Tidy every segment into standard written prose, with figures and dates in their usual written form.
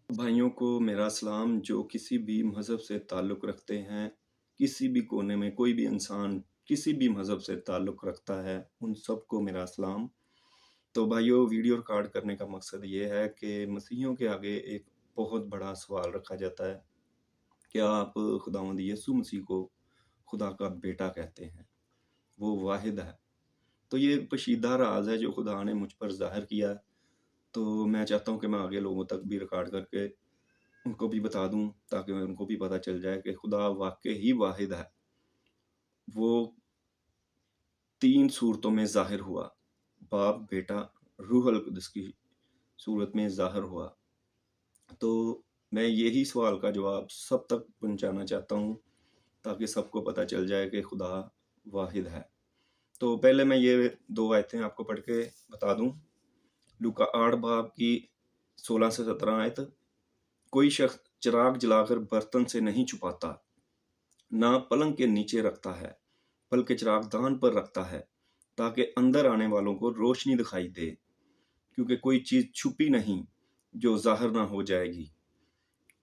भाइयों को मेरा सलाम। जो किसी भी मज़हब से ताल्लुक़ रखते हैं, किसी भी कोने में कोई भी इंसान किसी भी मज़हब से ताल्लुक़ रखता है, उन सबको मेरा सलाम। तो भाइयों, वीडियो रिकॉर्ड करने का मकसद ये है कि मसीहियों के आगे एक बहुत बड़ा सवाल रखा जाता है, क्या आप खुदावंद यीशु मसीह को खुदा का बेटा कहते हैं? वो वाहिद है। तो ये एक पोशीदा राज़ है जो खुदा ने मुझ पर ज़ाहिर किया है। तो मैं चाहता हूँ कि मैं आगे लोगों तक भी रिकॉर्ड करके उनको भी बता दूँ, ताकि उनको भी पता चल जाए कि खुदा वाक़ई ही वाहिद है। वो 3 सूरतों में ज़ाहिर हुआ, बाप, बेटा, रूह अल कुद्स की सूरत में ज़ाहिर हुआ। तो मैं यही सवाल का जवाब सब तक पहुँचाना चाहता हूँ, ताकि सबको पता चल जाए कि खुदा वाहिद है। तो पहले मैं ये 2 आयतें आपको पढ़ के बता दूँ। लूका 8 बाब की 16 से 17 आयत। कोई शख़्स चिराग जलाकर बर्तन से नहीं छुपाता, ना पलंग के नीचे रखता है, बल्कि चिरागदान पर रखता है, ताकि अंदर आने वालों को रोशनी दिखाई दे। क्योंकि कोई चीज़ छुपी नहीं जो ज़ाहिर ना हो जाएगी,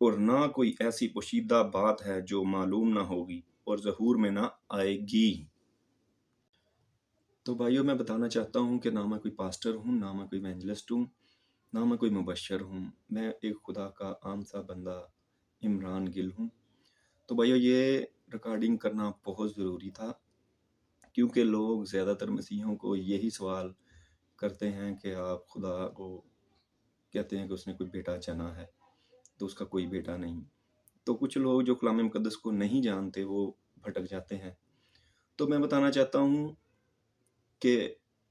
और ना कोई ऐसी पोशीदा बात है जो मालूम ना होगी और ज़हूर में ना आएगी। तो भाइयों, मैं बताना चाहता हूँ कि ना मैं कोई पास्टर हूँ, ना मैं कोई इवेंजलिस्ट हूँ, ना मैं कोई मुबश्शिर हूँ। मैं एक खुदा का आम सा बंदा इमरान गिल हूँ। तो भाइयों, ये रिकॉर्डिंग करना बहुत ज़रूरी था, क्योंकि लोग ज़्यादातर मसीहियों को यही सवाल करते हैं कि आप खुदा को कहते हैं कि उसने कोई बेटा चना है, तो उसका कोई बेटा नहीं। तो कुछ लोग जो कलाम मुक़द्दस को नहीं जानते, वो भटक जाते हैं। तो मैं बताना चाहता हूँ कि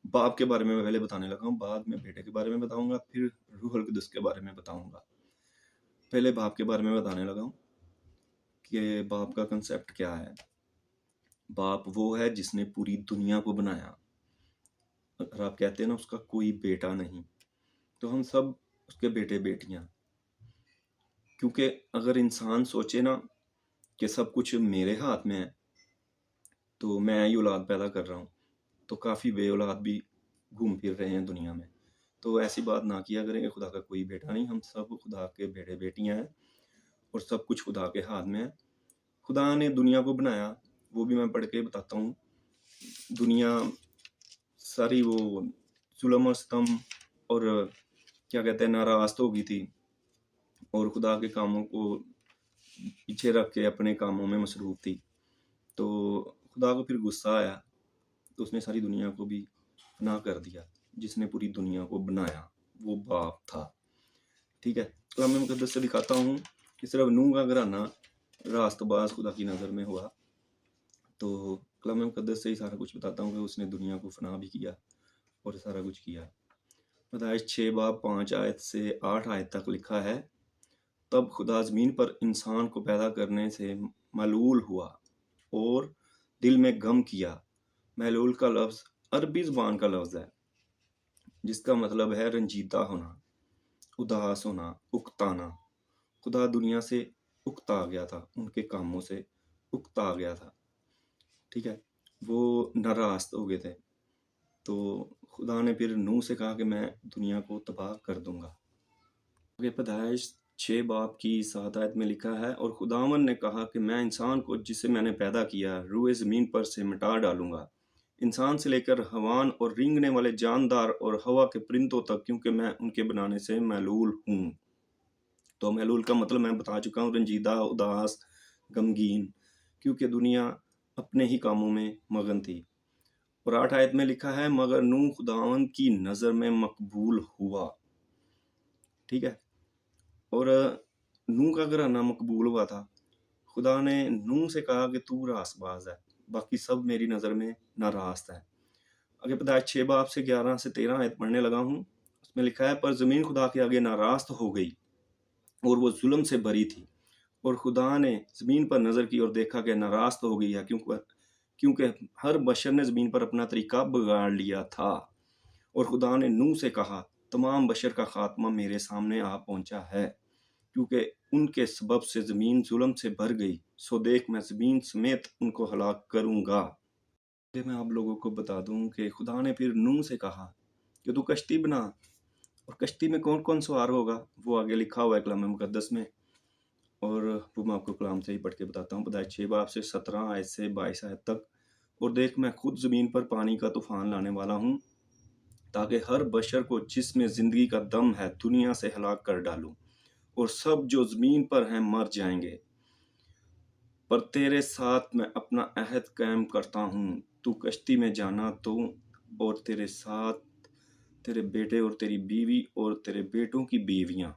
बाप के बारे में मैं पहले बताने लगा हूँ, बाद में बेटे के बारे में बताऊँगा, फिर रूह अल कुद्स के बारे में बताऊँगा। पहले बाप के बारे में बताने लगा हूँ कि बाप का कांसेप्ट क्या है। बाप वो है जिसने पूरी दुनिया को बनाया। अगर आप कहते हैं ना उसका कोई बेटा नहीं, तो हम सब उसके बेटे-बेटियाँ। क्योंकि अगर इंसान सोचे ना कि सब कुछ मेरे हाथ में है, तो मैं ही औलाद पैदा कर रहा हूँ, तो काफ़ी बे-औलाद भी घूम फिर रहे हैं दुनिया में। तो ऐसी बात ना किया करें कि खुदा का कोई बेटा नहीं, हम सब खुदा के बेटे-बेटियाँ हैं और सब कुछ खुदा के हाथ में है। खुदा ने दुनिया को बनाया, वो भी मैं पढ़ के बताता हूँ। दुनिया सारी वो ज़ुल्म और सितम और क्या कहते हैं नाराज़ हो गई थी, और खुदा के कामों को पीछे रख के अपने कामों में मसरूफ़ थी। तो खुदा को फिर गुस्सा आया, तो उसने सारी दुनिया को भी फना कर दिया। जिसने पूरी दुनिया को बनाया, वो बाप था। ठीक है? कलाम मुक़द्दस से दिखाता हूँ कि सिर्फ़ नूह का घराना रास्तबाज़ खुदा की नज़र में हुआ। तो कलाम मुक़द्दस से ही सारा कुछ बताता हूँ कि उसने दुनिया को फना भी किया और सारा कुछ किया। पैदाइश 6 बाब 5 आयत से 8 आयत तक लिखा है, तब खुदा ज़मीन पर इंसान को पैदा करने से मलूल हुआ और दिल में गम किया। महलूल का लफ्ज़ अरबी ज़ुबान का लफ्ज़ है, जिसका मतलब है रंजीदा होना, उदास होना, उकताना। खुदा दुनिया से उकता गया था, उनके कामों से उकता गया था। ठीक है? वो नाराज़ हो गए थे। तो खुदा ने फिर नूह से कहा कि मैं दुनिया को तबाह कर दूँगा। आगे पैदाइश 6 बाब की 7 आयत में लिखा है, और खुदावंद ने कहा कि मैं इंसान को जिसे मैंने पैदा किया रूए ज़मीन पर से मिटा डालूँगा। इंसान से लेकर हवान और रेंगने वाले जानदार और हवा के परिंदों तक, क्योंकि मैं उनके बनाने से महलूल हूँ। तो महलूल का मतलब मैं बता चुका हूँ, रंजीदा, उदास, गमगीन, क्योंकि दुनिया अपने ही कामों में मगन थी। और 8 आयत में लिखा है, मगर नूह खुदावंद की नज़र में मकबूल हुआ। ठीक है? और नूह का घराना मकबूल हुआ था। खुदा ने नूह से कहा कि तू रास्तबाज़ है, बाकी सब मेरी नज़र में नारास्त है। आगे पैदाइश 6 बाब से 11 से 13 आयत पढ़ने लगा हूँ। उसमें लिखा है, पर ज़मीन खुदा के आगे नारास्त हो गई और वो ज़ुल्म से भरी थी। और खुदा ने ज़मीन पर नज़र की और देखा कि नारास्त हो गई है, क्योंकि हर बशर ने ज़मीन पर अपना तरीका बिगाड़ लिया था। और खुदा ने नूह से कहा, तमाम बशर का खात्मा मेरे सामने आ पहुँचा है, क्योंकि उनके सबब से ज़मीन ज़ुल्म से भर गई। सो देख, मैं ज़मीन समेत उनको हलाक करूँगा। मैं आप लोगों को बता दूँ कि खुदा ने फिर नूह से कहा कि तू कश्ती बना और कश्ती में कौन कौन सवार होगा वो आगे लिखा हुआ है कलाम मुकद्दस में, और वो मैं आपको कलाम से ही पढ़ के बताता हूँ। पैदाइश 6 बाब से 17 आयत से 22 आयत तक। और देख, मैं खुद ज़मीन पर पानी का तूफान लाने वाला हूँ, ताकि हर बशर को जिसमें ज़िंदगी का दम है दुनिया से हलाक कर डालूं, और सब जो ज़मीन पर हैं मर जाएंगे। पर तेरे साथ मैं अपना अहद कायम करता हूँ, तू कश्ती में जाना तो, और तेरे साथ तेरे बेटे और तेरी बीवी और तेरे बेटों की बीवियाँ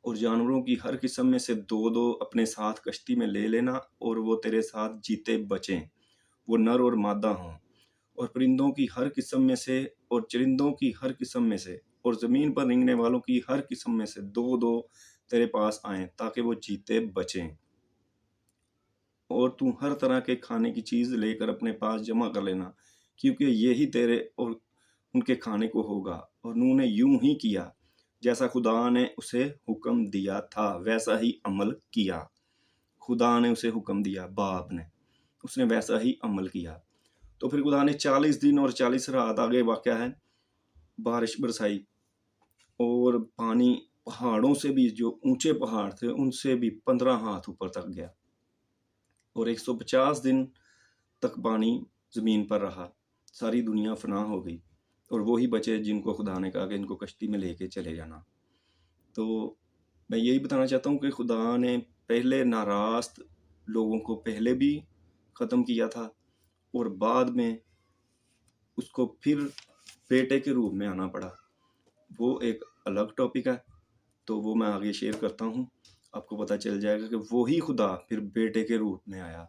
और जानवरों की हर किस्म में से दो दो अपने साथ कश्ती में ले लेना, और वो तेरे साथ जीते बचें, वो नर और मादा हों। और परिंदों की हर किस्म में से और चरिंदों की हर किस्म में से और ज़मीन पर रेंगने वालों की हर किस्म में से दो दो तेरे पास आएं, ताकि वो जीते बचें। और तू हर तरह के खाने की चीज़ लेकर अपने पास जमा कर लेना, क्योंकि यही तेरे और उनके खाने को होगा। और नूह ने यूं ही किया, जैसा खुदा ने उसे हुक्म दिया था वैसा ही अमल किया। खुदा ने उसे हुक्म दिया, बाप ने, उसने वैसा ही अमल किया। तो फिर खुदा ने 40 दिन और 40 रात, आगे वाक़या है, बारिश बरसाई, और पानी पहाड़ों से भी, जो ऊंचे पहाड़ थे उनसे भी 15 हाथ ऊपर तक गया। और 150 दिन तक पानी ज़मीन पर रहा। सारी दुनिया फना हो गई, और वो ही बचे जिनको खुदा ने कहा कि इनको कश्ती में लेके चले जाना। तो मैं यही बताना चाहता हूँ कि खुदा ने पहले नाराज़ लोगों को पहले भी ख़त्म किया था, और बाद में उसको फिर बेटे के रूप में आना पड़ा। वो एक अलग टॉपिक है, तो वो मैं आगे शेयर करता हूँ, आपको पता चल जाएगा कि वो ही खुदा फिर बेटे के रूप में आया।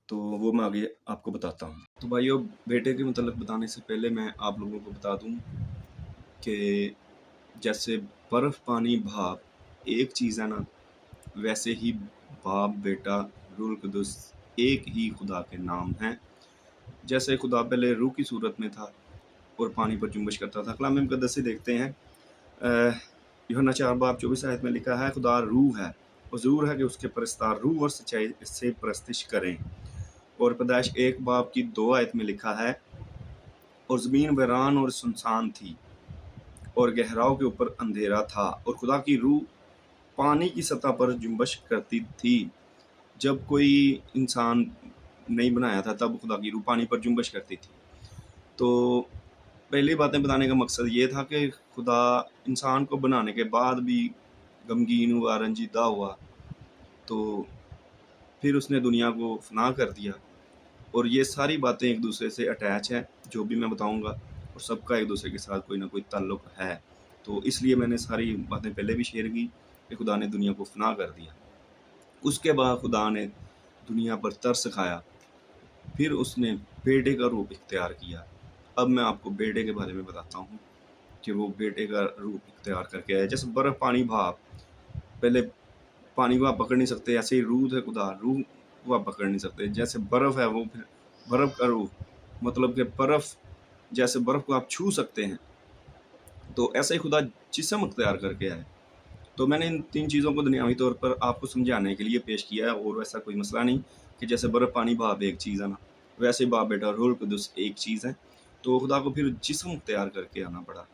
तो वो मैं आगे आपको बताता हूँ। तो भाइयों, बेटे के मतलब बताने से पहले मैं आप लोगों को बता दूँ कि जैसे बर्फ़ पानी भाप एक चीज़ है ना, वैसे ही बाप बेटा रूह कुदस एक ही खुदा के नाम हैं। जैसे खुदा पहले रूह की सूरत में था और पानी पर जुम्बिश करता था। कलाम मुकद्दस से देखते हैं, यूहन्ना 4 बाब 24 आयत में लिखा है, खुदा रूह है और ज़रूर है कि उसके परस्तार रूह और सच्चाई से परस्तिश करें। और पैदाइश 1 बाब की 2 आयत में लिखा है, और ज़मीन वीरान और सुनसान थी और गहराओं के ऊपर अंधेरा था, और खुदा की रूह पानी की सतह पर जुम्बिश करती थी। जब कोई इंसान नहीं बनाया था तब खुदा की रूह पानी पर जुम्बिश करती थी। तो पहली बातें बताने का मकसद ये था कि खुदा इंसान को बनाने के बाद भी गमगीन हुआ, रंजीदा हुआ, तो फिर उसने दुनिया को फना कर दिया। और ये सारी बातें एक दूसरे से अटैच है, जो भी मैं बताऊंगा, और सबका एक दूसरे के साथ कोई ना कोई ताल्लुक है। तो इसलिए मैंने सारी बातें पहले भी शेयर की कि खुदा ने दुनिया को फना कर दिया। उसके बाद खुदा ने दुनिया पर तरस खाया, फिर उसने बेटे का रूप इख्तियार किया। अब मैं आपको बेटे के बारे में बताता हूँ कि वो बेटे का रूप इख्तियार करके आया। जैसे बर्फ़ पानी भाप, पहले पानी को आप पकड़ नहीं सकते, ऐसे ही रूह है खुदा, रूह को आप पकड़ नहीं सकते। जैसे बर्फ़ है वो फिर बर्फ़ का रूह, मतलब कि बर्फ़, जैसे बर्फ़ को आप छू सकते हैं, तो ऐसे ही खुदा जिस्म इख्तियार करके आए। तो मैंने इन 3 चीज़ों को दुनियावी तौर पर आपको समझाने के लिए पेश किया है, और वैसा कोई मसला नहीं कि जैसे बर्फ़ पानी भाप एक चीज़ है ना, वैसे बाप बेटा रूह कुदस एक चीज़ है। तो खुदा को फिर जिस्म इख्तियार करके आना पड़ा,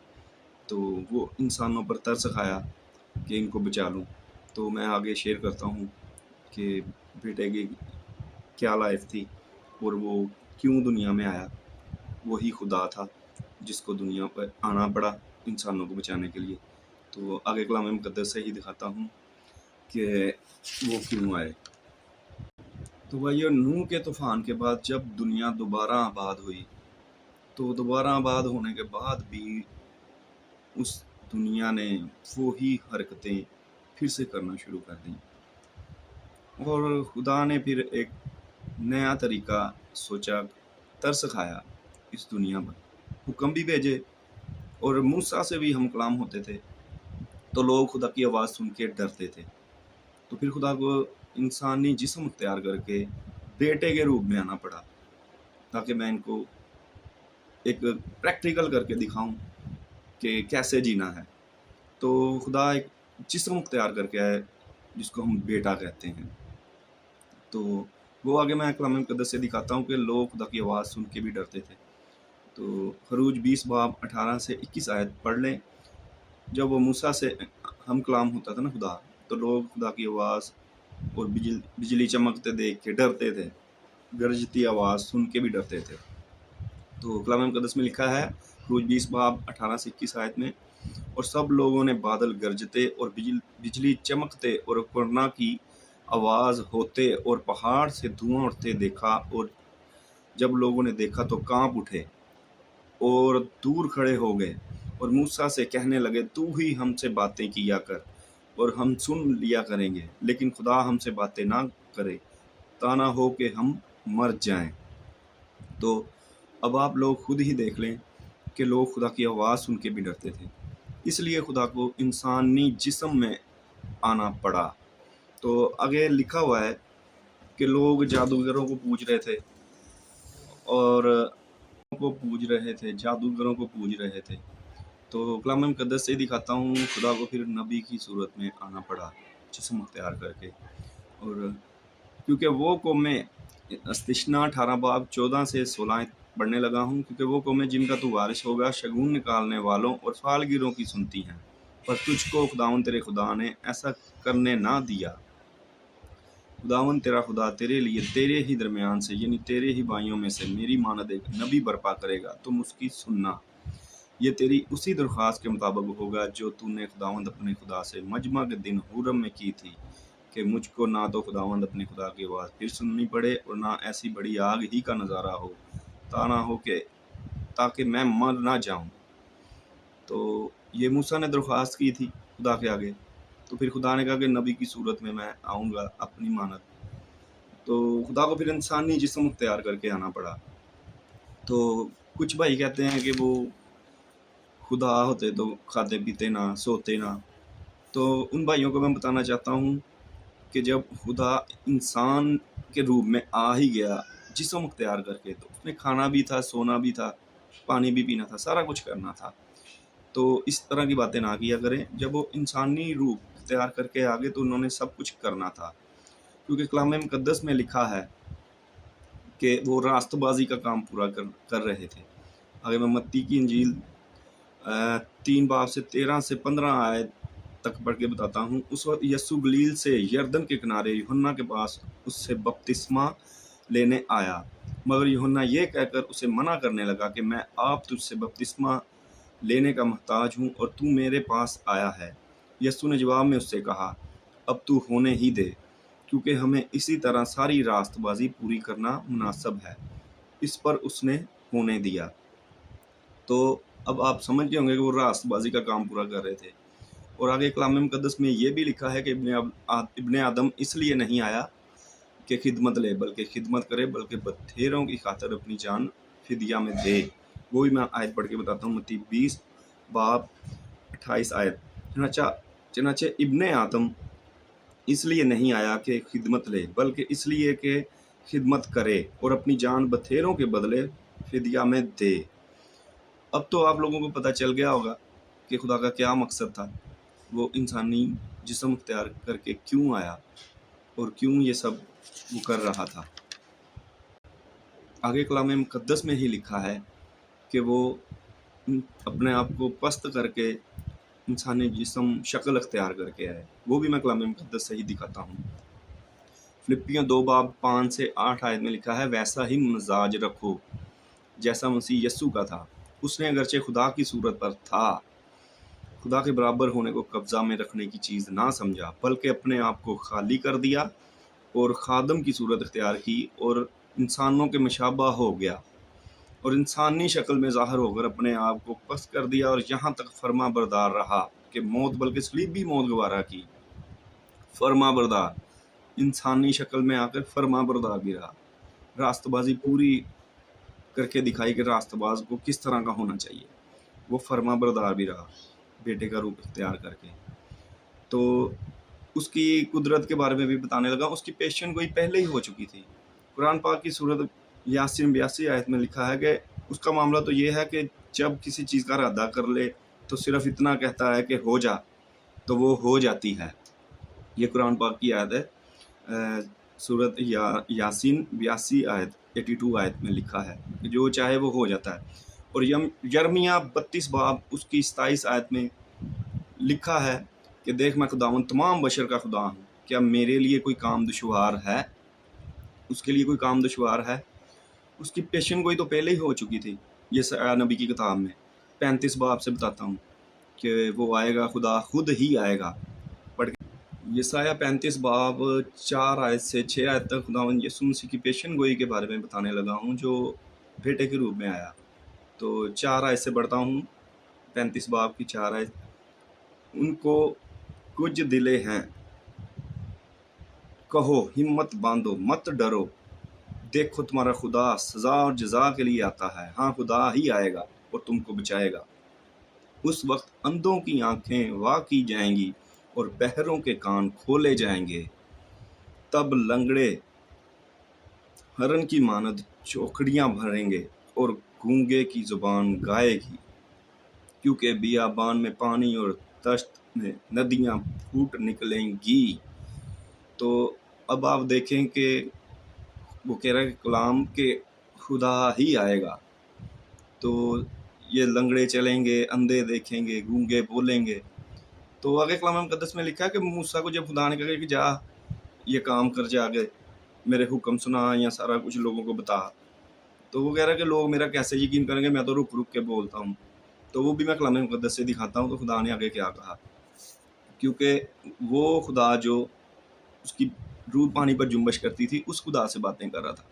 तो वो इंसानों पर तरस खाया कि इनको बचा लूँ। तो मैं आगे शेयर करता हूँ कि बेटे की क्या लाइफ थी और वो क्यों दुनिया में आया। वही खुदा था जिसको दुनिया पर आना पड़ा इंसानों को बचाने के लिए। तो आगे कलाम मुकद्दस से ही दिखाता हूँ कि वो क्यों आए। तो भाइयों, नूह के तूफान के बाद जब दुनिया दोबारा आबाद हुई, तो दोबारा आबाद होने के बाद भी उस दुनिया ने वो ही हरकतें फिर से करना शुरू कर दी, और खुदा ने फिर एक नया तरीका सोचा, तरस खाया इस दुनिया पर, हुक्म भी भेजे। और मूसा से भी हम कलाम होते थे, तो लोग खुदा की आवाज़ सुन के डरते थे। तो फिर खुदा को इंसानी जिस्म इख्तियार करके बेटे के रूप में आना पड़ा, ताकि मैं इनको एक प्रैक्टिकल करके दिखाऊं कि कैसे जीना है। तो खुदा एक जिस्म इख्तियार करके आए जिसको हम बेटा कहते हैं। तो वो आगे मैं कलाम मुकद्दस से दिखाता हूँ कि लोग खुदा की आवाज़ सुन के भी डरते थे। तो खरूज 20 बाब 18 से 21 आयत पढ़ लें। جب وہ موسیٰ سے ہم کلام ہوتا تھا نا خدا، تو لوگ خدا کی آواز اور بجلی چمکتے دیکھ کے ڈرتے تھے، گرجتی آواز سن کے بھی ڈرتے تھے۔ تو کلام مقدس میں لکھا ہے خروج 20 باب 18 سے 21 آیت میں، اور سب لوگوں نے بادل گرجتے اور بجلی چمکتے اور قرنا کی آواز ہوتے اور پہاڑ سے دھواں اٹھتے دیکھا، اور جب لوگوں نے دیکھا تو کانپ اٹھے اور دور کھڑے ہو گئے، اور موسیٰ سے کہنے لگے تو ہی ہم سے باتیں کیا کر اور ہم سن لیا کریں گے، لیکن خدا ہم سے باتیں نہ کرے، تا نہ ہو کہ ہم مر جائیں۔ تو اب آپ لوگ خود ہی دیکھ لیں کہ لوگ خدا کی آواز سن کے بھی ڈرتے تھے، اس لیے خدا کو انسانی جسم میں آنا پڑا۔ تو آگے لکھا ہوا ہے کہ لوگ جادوگروں کو پوج رہے تھے اور جادوگروں کو پوج رہے تھے۔ تو کلام مقدس سے دکھاتا ہوں خدا کو پھر نبی کی صورت میں آنا پڑا جسم اختیار کر کے، اور کیونکہ وہ قومیں استثنا 18 باب 14 سے 16 پڑھنے لگا ہوں، کیونکہ وہ قومیں جن کا تو وارث ہوگا شگون نکالنے والوں اور فالگیروں کی سنتی ہیں، پر تجھ کو خداوند تیرے خدا نے ایسا کرنے نہ دیا۔ خداوند تیرا خدا تیرے لیے تیرے ہی درمیان سے، یعنی تیرے ہی بھائیوں میں سے میری مانند ایک نبی برپا کرے گا، تم اس کی سننا۔ یہ تیری اسی درخواست کے مطابق ہوگا جو تو نے خداوند اپنے خدا سے مجمع کے دن حرم میں کی تھی، کہ مجھ کو نہ تو خداوند اپنے خدا کی آواز پھر سننی پڑے اور نہ ایسی بڑی آگ ہی کا نظارہ ہو، تا نہ ہو کہ تاکہ میں مر نہ جاؤں۔ تو یہ موسیٰ نے درخواست کی تھی خدا کے آگے، تو پھر خدا نے کہا کہ نبی کی صورت میں آؤں گا اپنی مانت، تو خدا کو پھر انسانی جسم اختیار کر کے آنا پڑا۔ تو کچھ بھائی کہتے ہیں کہ وہ خدا ہوتے تو کھاتے پیتے نہ، سوتے نہ، تو ان بھائیوں کو میں بتانا چاہتا ہوں کہ جب خدا انسان کے روپ میں آ ہی گیا جسم اختیار کر کے، تو اس نے کھانا بھی تھا، سونا بھی تھا، پانی بھی پینا تھا، سارا کچھ کرنا تھا۔ تو اس طرح کی باتیں نہ کیا کریں، جب وہ انسانی روپ اختیار کر کے آگے تو انہوں نے سب کچھ کرنا تھا، کیونکہ کلام مقدس میں لکھا ہے کہ وہ راست بازی کا کام پورا کر رہے تھے۔ آگے میں متی کی انجیل 3 باب سے 13 سے 15 آیت تک پڑھ کے بتاتا ہوں۔ اس وقت یسوع گلیل سے یردن کے کنارے یوحنا کے پاس اس سے بپتسمہ لینے آیا، مگر یوحنا یہ کہہ کر اسے منع کرنے لگا کہ میں آپ تجھ سے بپتسمہ لینے کا محتاج ہوں اور تو میرے پاس آیا ہے۔ یسوع نے جواب میں اس سے کہا، اب تو ہونے ہی دے، کیونکہ ہمیں اسی طرح ساری راست بازی پوری کرنا مناسب ہے۔ اس پر اس نے ہونے دیا۔ تو اب آپ سمجھ گئے ہوں گے کہ وہ راست بازی کا کام پورا کر رہے تھے۔ اور آگے کلام مقدس میں یہ بھی لکھا ہے کہ ابن آدم اس لیے نہیں آیا کہ خدمت لے، بلکہ خدمت کرے، بلکہ بتھیروں کی خاطر اپنی جان فدیہ میں دے۔ وہ بھی میں آیت پڑھ کے بتاتا ہوں، متی 20 باب 28 آیت۔ چنانچہ ابن آدم اس لیے نہیں آیا کہ خدمت لے، بلکہ اس لیے کہ خدمت کرے اور اپنی جان بتھیروں کے بدلے فدیہ میں دے۔ اب تو آپ لوگوں کو پتہ چل گیا ہوگا کہ خدا کا کیا مقصد تھا، وہ انسانی جسم اختیار کر کے کیوں آیا اور کیوں یہ سب وہ کر رہا تھا۔ آگے کلام مقدس میں ہی لکھا ہے کہ وہ اپنے آپ کو پست کر کے انسانی جسم شکل اختیار کر کے آئے، وہ بھی میں کلام مقدس سے ہی دکھاتا ہوں۔ فلپیوں 2 باب 5 سے 8 آیت میں لکھا ہے، ویسا ہی مزاج رکھو جیسا مسیح یسوع کا تھا۔ اس نے اگرچہ خدا کی صورت پر تھا، خدا کے برابر ہونے کو قبضہ میں رکھنے کی چیز نہ سمجھا، بلکہ اپنے آپ کو خالی کر دیا اور خادم کی صورت اختیار کی اور انسانوں کے مشابہ ہو گیا، اور انسانی شکل میں ظاہر ہو کر اپنے آپ کو پست کر دیا اور یہاں تک فرما بردار رہا کہ موت، بلکہ صلیبی موت گوارا کی۔ فرما بردار، انسانی شکل میں آ کر فرما بردار بھی رہا، راست بازی پوری کر کے دکھائی کہ راست باز کو کس طرح کا ہونا چاہیے۔ وہ فرما بردار بھی رہا بیٹے کا روپ اختیار کر کے۔ تو اس کی قدرت کے بارے میں بھی بتانے لگا، اس کی پیشن گوئی پہلے ہی ہو چکی تھی۔ قرآن پاک کی صورت یاسین 82 آیت میں لکھا ہے کہ اس کا معاملہ تو یہ ہے کہ جب کسی چیز کا ارادہ کر لے تو صرف اتنا کہتا ہے کہ ہو جا، تو وہ ہو جاتی ہے۔ یہ قرآن پاک کی آیت ہے، صورت یاسین 82 آیت 82 آیت میں لکھا ہے کہ جو چاہے وہ ہو جاتا ہے۔ اور یرمیہ 32 باب اس کی 27 آیت میں लिखा है कि देख मैं खुदावंद तमाम बशर का खुदा हूँ, क्या मेरे लिए कोई काम दुश्वार है? उसके लिए कोई काम दुश्वार है? उसकी पेशन गोई तो पहले ही हो चुकी थी। यशायाह नबी की किताब में 35 बाब से बताता हूँ कि वो आएगा, खुदा खुद ही आएगा। पढ़ यशायाह 35 बाब 4 आयत से 6 आयत तक खुदावंद यीशु मसीह की पेशन गोई के बारे में बताने लगा हूँ, जो बेटे के रूप में आया। तो 4 आयत से बढ़ता हूँ, 35 बाब की 4 आयत। उनको कुछ दिले हैं, कहो हिम्मत बांधो, मत डरो, देखो तुम्हारा खुदा सजा और जजा के लिए आता है। हाँ, खुदा ही आएगा और तुमको बचाएगा। उस वक्त अंधों की आंखें वाह की जाएंगी और बहरों के कान खोले जाएंगे। तब लंगड़े हरन की मानद चौकड़ियां भरेंगे और गूंगे की जुबान गाएगी, क्योंकि बियाबान में पानी और तश्त में नदियां फूट निकलेंगी। तो अब आप देखें कि वो कह रहा है कलाम के खुदा ही आएगा। तो ये लंगड़े चलेंगे, अंधे देखेंगे, गूंगे बोलेंगे। तो आगे कलाम मुकद्दस में लिखा है कि मूसा को जब खुदा ने कहा कि जा ये काम कर, जाके मेरे हुक्म सुना या सारा कुछ लोगों को बता, तो वो कह रहा है कि लोग मेरा कैसे यकीन करेंगे, मैं तो रुक रुक के बोलता हूँ। तो वो भी मैं कलाम मुकद्दस से दिखाता हूँ। तो खुदा ने आगे क्या कहा, क्योंकि वो खुदा जो उसकी रूह पानी पर जुम्बश करती थी, उस खुदा से बातें कर रहा था।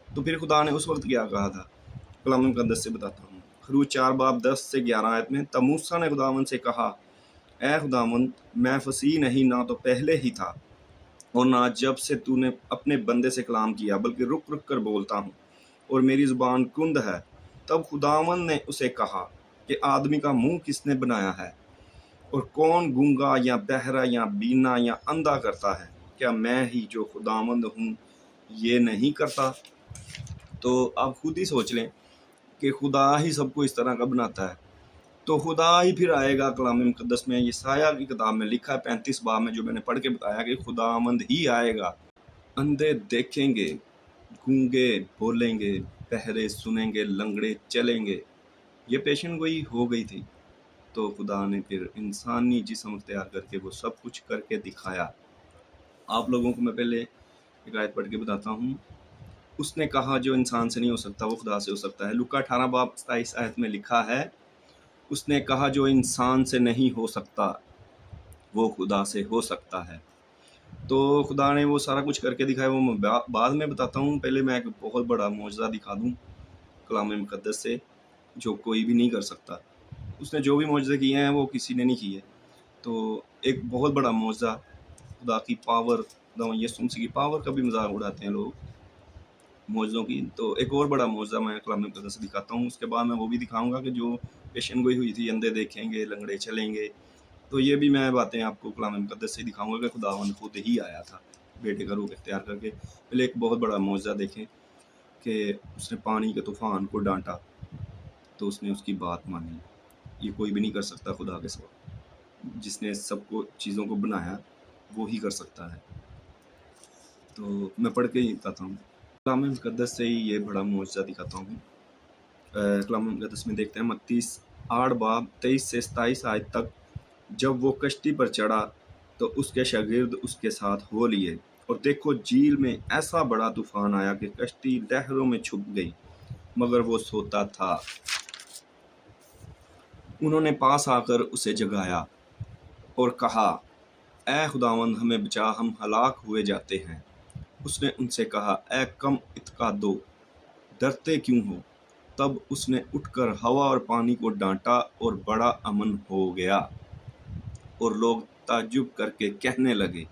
तो फिर खुदा ने उस वक्त क्या कहा था, कलाम मुकद्दस से बताता हूँ। खरूज 4 बाब 10 से 11 आयत में, तब मूसा ने खुदावंद से कहा, ऐ खुदावंद, मैं फसीह नहीं, ना तो पहले ही था और ना जब से तूने अपने बंदे से कलाम किया, बल्कि रुक रुक कर बोलता हूँ और मेरी जुबान कुंद है। तब खुदावंद ने उसे कहा कि आदमी का मुंह किसने बनाया है, और कौन गूंगा या बहरा या बीना या अंधा करता है? क्या मैं ही जो खुदावंद हूँ ये नहीं करता? तो आप खुद ही सोच लें कि खुदा ही सबको इस तरह का बनाता है। तो खुदा ही फिर आएगा। कलाम मुकद्दस में यशायाह की किताब में लिखा है 35 बाब में, जो मैंने पढ़ के बताया कि खुदावंद ही आएगा। अंधे देखेंगे, गूंगे बोलेंगे, बहरे सुनेंगे, लंगड़े चलेंगे। ये पेशन गोई हो गई थी। तो खुदा ने फिर इंसानी जिस्म तैयार करके वो सब कुछ करके दिखाया। आप लोगों को मैं पहले एक आयत पढ़ के बताता हूँ। उसने कहा जो इंसान से नहीं हो सकता वो खुदा से हो सकता है। लूका 18 बाब 27 आयत में लिखा है, उसने कहा जो इंसान से नहीं हो सकता वो खुदा से हो सकता है। तो खुदा ने वो सारा कुछ करके दिखाया, वो मैं बाद में बताता हूँ। पहले मैं एक बहुत बड़ा मौजज़ा दिखा दूँ कलाम मुकद्दस से, जो कोई भी नहीं कर सकता। उसने जो भी मौजज़े किए हैं वो किसी ने नहीं किए। तो एक बहुत बड़ा मौजज़ा, खुदा की पावर, खुदा यीशु मसीह की पावर का भी मजाक उड़ाते हैं लोग मौजज़ों की। तो एक और बड़ा मौजज़ा मैं कलाम मुकद्दस से दिखाता हूँ। उसके बाद मैं वो भी दिखाऊंगा कि जो पेशन गोई हुई थी, अंधे देखेंगे, लंगड़े चलेंगे। तो ये भी मैं बातें आपको कलाम मुकद्दस से दिखाऊंगा कि खुदावंद खुद ही आया था बेटे का रूप इख्तियार करके। पहले एक बहुत बड़ा मौजज़ा देखें कि उसने पानी के तूफान को डांटा तो उसने उसकी बात मानी। ये कोई भी नहीं कर सकता खुदा के सिवा। जिसने सबको चीज़ों को बनाया वो ही कर सकता है। तो मैं पढ़ के ही बताता हूँ। कलाम मुकद्दस से ही ये बड़ा मौजज़ा दिखाता हूँ। कलाम मुकद्दस में देखते हैं मत्ती 8 बाब 23 से 27 आयत तक। जब वो कश्ती पर चढ़ा तो उसके शागिर्द उसके साथ हो लिए, और देखो झील में ऐसा बड़ा तूफान आया कि कश्ती लहरों में छुप गई, मगर वो सोता था। उन्होंने पास आकर उसे जगाया और कहा, ऐ खुदावंद, हमें बचा, हम हलाक हुए जाते हैं। उसने उनसे कहा, ऐ कम इत्कादो, डरते क्यों हो? तब उसने उठकर हवा और पानी को डांटा और बड़ा अमन हो गया। और लोग ताज्जुब करके कहने लगे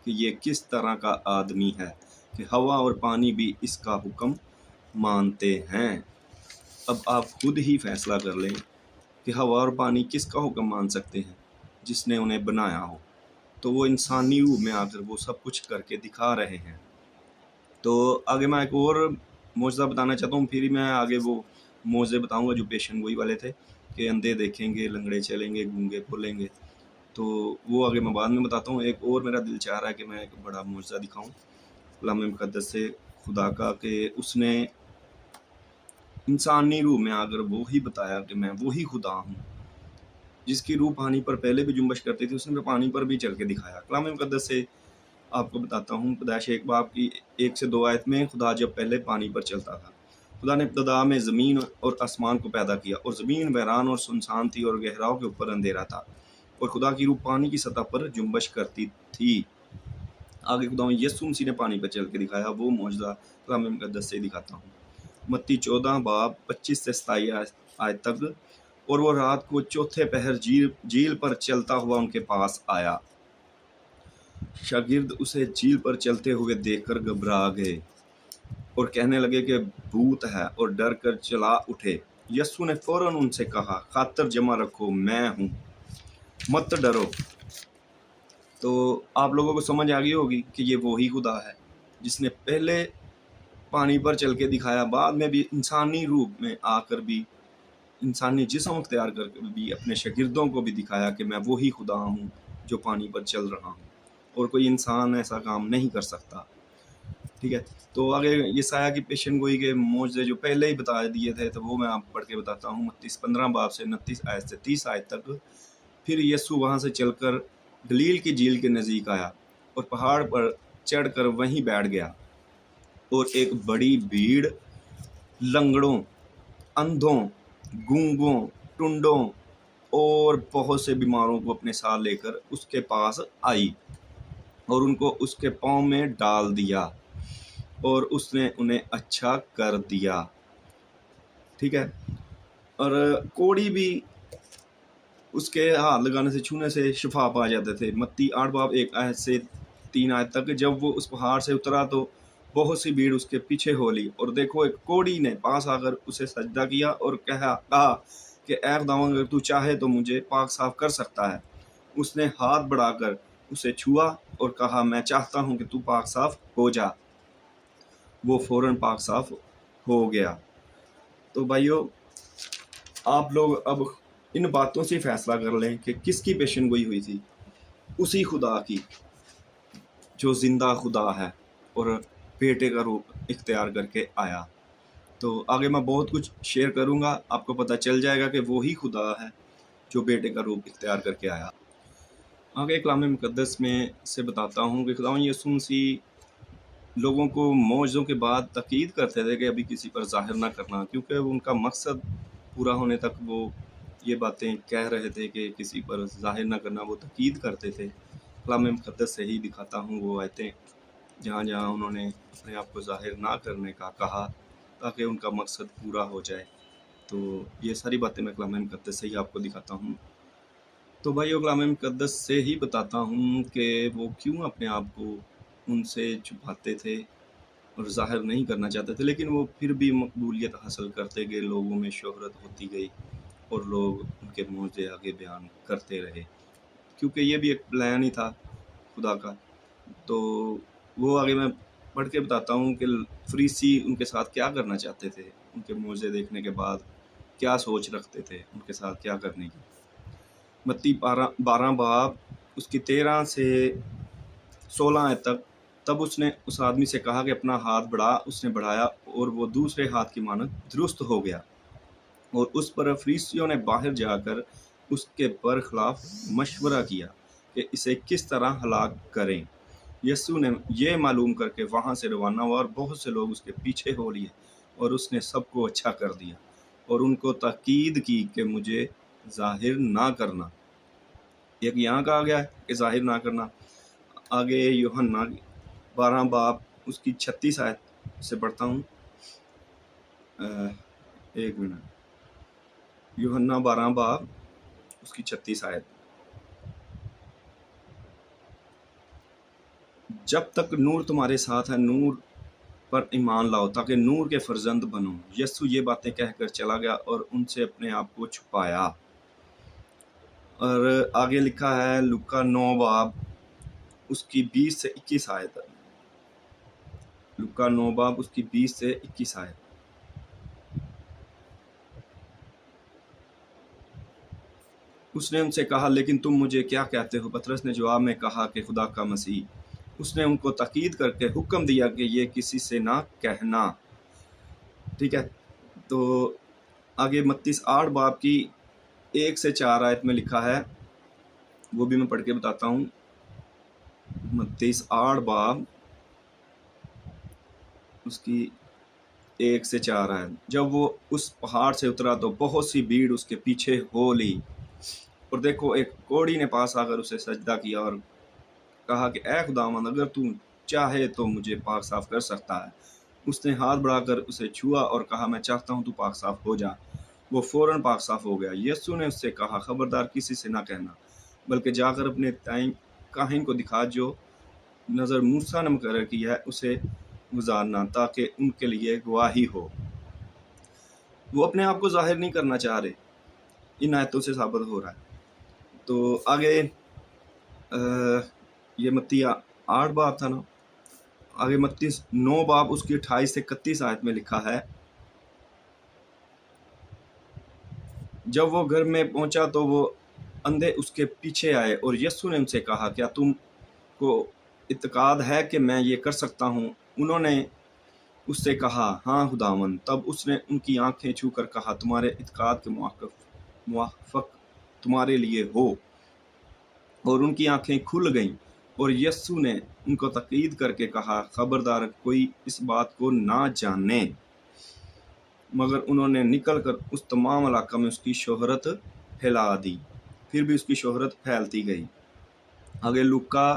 कि ये किस तरह का आदमी है कि हवा और पानी भी इसका हुक्म मानते हैं। अब आप खुद ही फैसला कर लें कि हवा और पानी किसका हुक्म मान सकते हैं, जिसने उन्हें बनाया हो। तो वो इंसानी रूप में आकर वो सब कुछ करके दिखा रहे हैं। तो आगे मैं एक और मौजज़ा बताना चाहता हूँ, फिर मैं आगे वो मौजज़े बताऊँगा जो पेशन गोई वाले थे कि अंधे देखेंगे, लंगड़े चलेंगे, गूंगे बोलेंगे। तो वो आगे मैं बाद में बताता हूँ। एक और मेरा दिल चाह रहा है कि मैं एक बड़ा मौजज़ा दिखाऊँ कलाम मुकद्दस से खुदा का, कि उसने इंसानी रूप में आकर वो ही बताया कि मैं वो ही खुदा हूँ। جس کی روح پانی پر پہلے بھی جنبش کرتی تھی، اس نے پانی پر بھی چل کے دکھایا۔ کلام مقدس سے آپ کو بتاتا ہوں، پیدائش 1 باب کی 1 سے 2 آیت میں، خدا جب پہلے پانی پر چلتا تھا، خدا نے ابتدا میں زمین اور آسمان کو پیدا کیا، اور زمین ویران اور سنسان تھی، اور گہراؤں کے اوپر اندھیرا تھا، اور خدا کی روح پانی کی سطح پر جنبش کرتی تھی۔ آگے خدا یسوع مسیح نے پانی پر چل کے دکھایا، وہ معجزہ کلام مقدس سے دکھاتا ہوں۔ متی 14 باب 25 سے 27 آیت تک، اور وہ رات کو چوتھے پہر جھیل پر چلتا ہوا ان کے پاس آیا۔ شاگرد اسے جھیل پر چلتے ہوئے دیکھ کر گھبرا گئے اور کہنے لگے کہ بھوت ہے، اور ڈر کر چلا اٹھے۔ یسوع نے فوراً ان سے کہا، خاطر جمع رکھو، میں ہوں، مت ڈرو۔ تو آپ لوگوں کو سمجھ آ گئی ہوگی کہ یہ وہی خدا ہے جس نے پہلے پانی پر چل کے دکھایا، بعد میں بھی انسانی روپ میں آ کر بھی، انسانی جسم اختیار کر کے بھی اپنے شاگردوں کو بھی دکھایا کہ میں وہی خدا ہوں جو پانی پر چل رہا ہوں، اور کوئی انسان ایسا کام نہیں کر سکتا۔ ٹھیک ہے، تو آگے یسایہ کی پیشن گوئی کے معجزے جو پہلے ہی بتا دیے تھے، تو وہ میں آپ پڑھ کے بتاتا ہوں۔ 15 باب سے 29 آیت سے 30 آیت تک۔ پھر یسوع وہاں سے چل کر گلیل کی جھیل کے نزدیک آیا، اور پہاڑ پر چڑھ کر وہیں بیٹھ گیا، اور ایک بڑی بھیڑ لنگڑوں، اندھوں، گونگوں، ٹنڈوں اور بہت سے بیماروں کو اپنے ساتھ لے کر اس کے پاس آئی، اور ان کو اس کے پاؤں میں ڈال دیا، اور اس نے انہیں اچھا کر دیا۔ ٹھیک ہے، اور کوڑی بھی اس کے ہاتھ لگانے سے، چھونے سے شفا پا جاتے تھے۔ متی 8 باب 1 آیت سے 3 آیت تک۔ جب وہ اس پہاڑ سے اترا تو بہت سی بھیڑ اس کے پیچھے ہو لی، اور دیکھو ایک کوڑی نے پاس آ کر اسے سجدہ کیا اور کہا کہ اے خداوند، اگر تو چاہے تو مجھے پاک صاف کر سکتا ہے۔ اس نے ہاتھ بڑھا کر اسے چھوا اور کہا، میں چاہتا ہوں کہ تو پاک صاف ہو جا۔ وہ فوراً پاک صاف ہو گیا۔ تو بھائیو، آپ لوگ اب ان باتوں سے فیصلہ کر لیں کہ کس کی پیشن گوئی ہوئی تھی؟ اسی خدا کی جو زندہ خدا ہے اور بیٹے کا روپ اختیار کر کے آیا۔ تو آگے میں بہت کچھ شیئر کروں گا، آپ کو پتہ چل جائے گا کہ وہی خدا ہے جو بیٹے کا روپ اختیار کر کے آیا۔ آگے کلام مقدس میں سے بتاتا ہوں کہ خداوند یسوع مسیح لوگوں کو معجزوں کے بعد تاکید کرتے تھے کہ ابھی کسی پر ظاہر نہ کرنا، کیونکہ ان کا مقصد پورا ہونے تک وہ یہ باتیں کہہ رہے تھے کہ کسی پر ظاہر نہ کرنا، وہ تاکید کرتے تھے۔ کلام مقدس سے ہی دکھاتا ہوں وہ آیتیں جہاں جہاں انہوں نے اپنے آپ کو ظاہر نہ کرنے کا کہا تاکہ ان کا مقصد پورا ہو جائے۔ تو یہ ساری باتیں میں کلام مقدس سے ہی آپ کو دکھاتا ہوں۔ تو بھائیو، کلام مقدس سے ہی بتاتا ہوں کہ وہ کیوں اپنے آپ کو ان سے چھپاتے تھے اور ظاہر نہیں کرنا چاہتے تھے، لیکن وہ پھر بھی مقبولیت حاصل کرتے گئے، لوگوں میں شہرت ہوتی گئی، اور لوگ ان کے معجزے آگے بیان کرتے رہے، کیونکہ یہ بھی ایک پلان ہی تھا خدا کا۔ تو وہ آگے میں پڑھ کے بتاتا ہوں کہ فریسی ان کے ساتھ کیا کرنا چاہتے تھے، ان کے معجزے دیکھنے کے بعد کیا سوچ رکھتے تھے ان کے ساتھ کیا کرنے کی۔ متی 12 باب اس کی 13 سے 16 آیت تک۔ تب اس نے اس آدمی سے کہا کہ اپنا ہاتھ بڑھا۔ اس نے بڑھایا، اور وہ دوسرے ہاتھ کی مانند درست ہو گیا، اور اس پر فریسیوں نے باہر جا کر اس کے برخلاف مشورہ کیا کہ اسے کس طرح ہلاک کریں۔ یسوع نے یہ معلوم کر کے وہاں سے روانہ ہوا، اور بہت سے لوگ اس کے پیچھے ہو لیے، اور اس نے سب کو اچھا کر دیا، اور ان کو تاکید کی کہ مجھے ظاہر نہ کرنا۔ ایک یہاں کہا گیا ہے کہ ظاہر نہ کرنا۔ آگے یوحنا 12 باب اس کی 36 آیت سے پڑھتا ہوں۔ ایک منٹ، یوحنا 12 باب اس کی 36 آیت۔ جب تک نور تمہارے ساتھ ہے، نور پر ایمان لاؤ تاکہ نور کے فرزند بنو۔ یسوع یہ باتیں کہہ کر چلا گیا اور ان سے اپنے آپ کو چھپایا۔ اور آگے لکھا ہے لوکا 9 باب اس کی 20 سے 21 آیت۔ لوکا 9 باب اس کی 20 سے 21 آیت۔ اس نے ان سے کہا، لیکن تم مجھے کیا کہتے ہو؟ پطرس نے جواب میں کہا کہ خدا کا مسیح۔ اس نے ان کو تاکید کر کے حکم دیا کہ یہ کسی سے نہ کہنا۔ ٹھیک ہے، تو آگے متی 8 باب کی 1 سے 4 آیت میں لکھا ہے، وہ بھی میں پڑھ کے بتاتا ہوں۔ متی 8 باب اس کی 1 سے 4 آیت۔ جب وہ اس پہاڑ سے اترا تو بہت سی بھیڑ اس کے پیچھے ہو لی، اور دیکھو ایک کوڑی نے پاس آ کر اسے سجدہ کیا اور کہا کہ اے خداوند، اگر تو چاہے تو مجھے پاک صاف کر سکتا ہے۔ اس نے ہاتھ بڑھا کر اسے چھوا اور کہا میں چاہتا ہوں تو پاک صاف ہو جا۔ وہ فوراً پاک صاف ہو گیا۔ یسوع نے اس سے کہا خبردار کسی سے نہ کہنا، بلکہ جا کر اپنے تائیں کاہن کو دکھا جو نظر موسیٰ نے مقرر کیا ہے اسے گزارنا، تاکہ ان کے لیے گواہی ہو۔ وہ اپنے آپ کو ظاہر نہیں کرنا چاہ رہے، ان آیتوں سے ثابت ہو رہا ہے۔ تو آگے یہ متی 8 باب تھا نا، آگے متی 9 باب اس کی 28 سے 31 آیت میں لکھا ہے، جب وہ گھر میں پہنچا تو وہ اندھے اس کے پیچھے آئے، اور یسوع نے ان سے کہا کیا تم کو اعتقاد ہے کہ میں یہ کر سکتا ہوں؟ انہوں نے اس سے کہا ہاں خداوند۔ تب اس نے ان کی آنکھیں چھو کر کہا تمہارے اعتقاد کے موافق تمہارے لیے ہو، اور ان کی آنکھیں کھل گئیں۔ اور یسوع نے ان کو تاکید کر کے کہا خبردار کوئی اس بات کو نہ جانے، مگر انہوں نے نکل کر اس تمام علاقہ میں اس کی شہرت پھیلا دی۔ پھر بھی اس کی شہرت پھیلتی گئی۔ آگے لوکا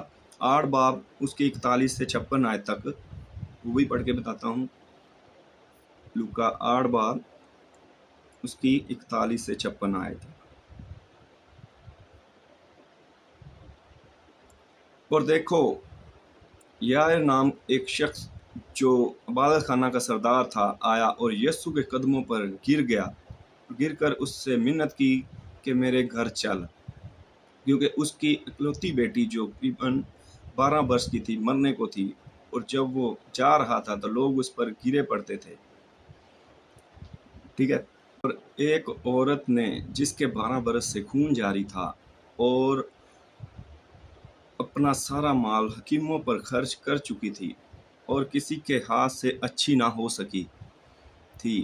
8 باب اس کی 41 سے 56 آیت تک، وہ بھی پڑھ کے بتاتا ہوں۔ لوکا 8 باب اس کی 41 سے 56 آیت۔ اور دیکھو یائر نام ایک شخص جو عبادت خانہ کا سردار تھا آیا اور یسوع کے قدموں پر گر کر اس سے منت کی کہ میرے گھر چل، کیونکہ اس کی اکلوتی بیٹی جو تقریباً 12 برس کی تھی مرنے کو تھی، اور جب وہ جا رہا تھا تو لوگ اس پر گرے پڑتے تھے۔ ٹھیک ہے۔ اور ایک عورت نے جس کے 12 برس سے خون جاری تھا اور اپنا سارا مال حکیموں پر خرچ کر چکی تھی اور کسی کے ہاتھ سے اچھی نہ ہو سکی تھی،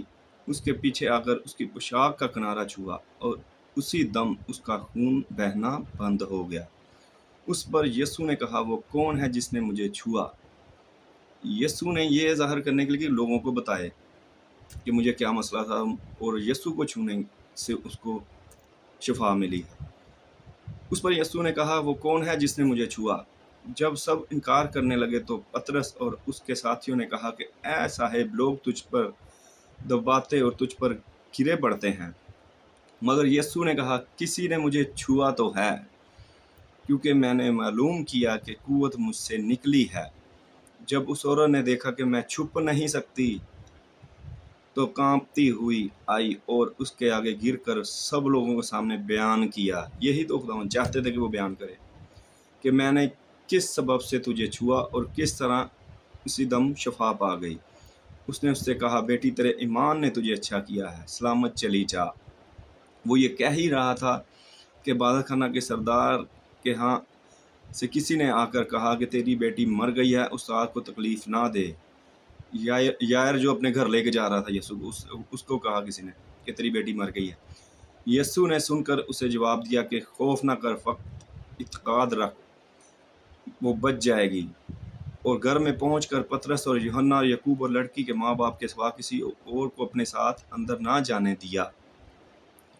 اس کے پیچھے آ کر اس کی پوشاک کا کنارہ چھوا، اور اسی دم اس کا خون بہنا بند ہو گیا۔ اس پر یسوع نے کہا وہ کون ہے جس نے مجھے چھوا؟ یسوع نے یہ ظاہر کرنے کے لیے کہ لوگوں کو بتائے کہ مجھے کیا مسئلہ تھا، اور یسوع کو چھونے سے اس کو شفا ملی۔ اس پر یسوع نے کہا وہ کون ہے جس نے مجھے چھوا؟ جب سب انکار کرنے لگے تو پطرس اور اس کے ساتھیوں نے کہا کہ اے صاحب، لوگ تجھ پر دباتے اور تجھ پر گرے پڑتے ہیں۔ مگر یسوع نے کہا کسی نے مجھے چھوا تو ہے، کیونکہ میں نے معلوم کیا کہ قوت مجھ سے نکلی ہے۔ جب اس عورت نے دیکھا کہ میں چھپ نہیں سکتی تو کانپتی ہوئی آئی اور اس کے آگے گر کر سب لوگوں کے سامنے بیان کیا۔ یہی تو خداوند چاہتے تھے کہ وہ بیان کرے کہ میں نے کس سبب سے تجھے چھوا اور کس طرح اسی دم شفا پا گئی۔ اس نے اس سے کہا بیٹی تیرے ایمان نے تجھے اچھا کیا ہے، سلامت چلی جا۔ وہ یہ کہہ ہی رہا تھا کہ عبادت خانہ کے سردار کے ہاں سے کسی نے آ کر کہا کہ تیری بیٹی مر گئی ہے، استاد کو تکلیف نہ دے۔ یائر جو اپنے گھر لے کے جا رہا تھا یسوع کو، اس کو کہا کسی نے کہ تیری بیٹی مر گئی ہے۔ یسوع نے سن کر اسے جواب دیا کہ خوف نہ کر، فقط اعتقاد رکھ، وہ بچ جائے گی۔ اور گھر میں پہنچ کر پطرس اور یوحنا اور یعقوب اور لڑکی کے ماں باپ کے سوا کسی اور کو اپنے ساتھ اندر نہ جانے دیا،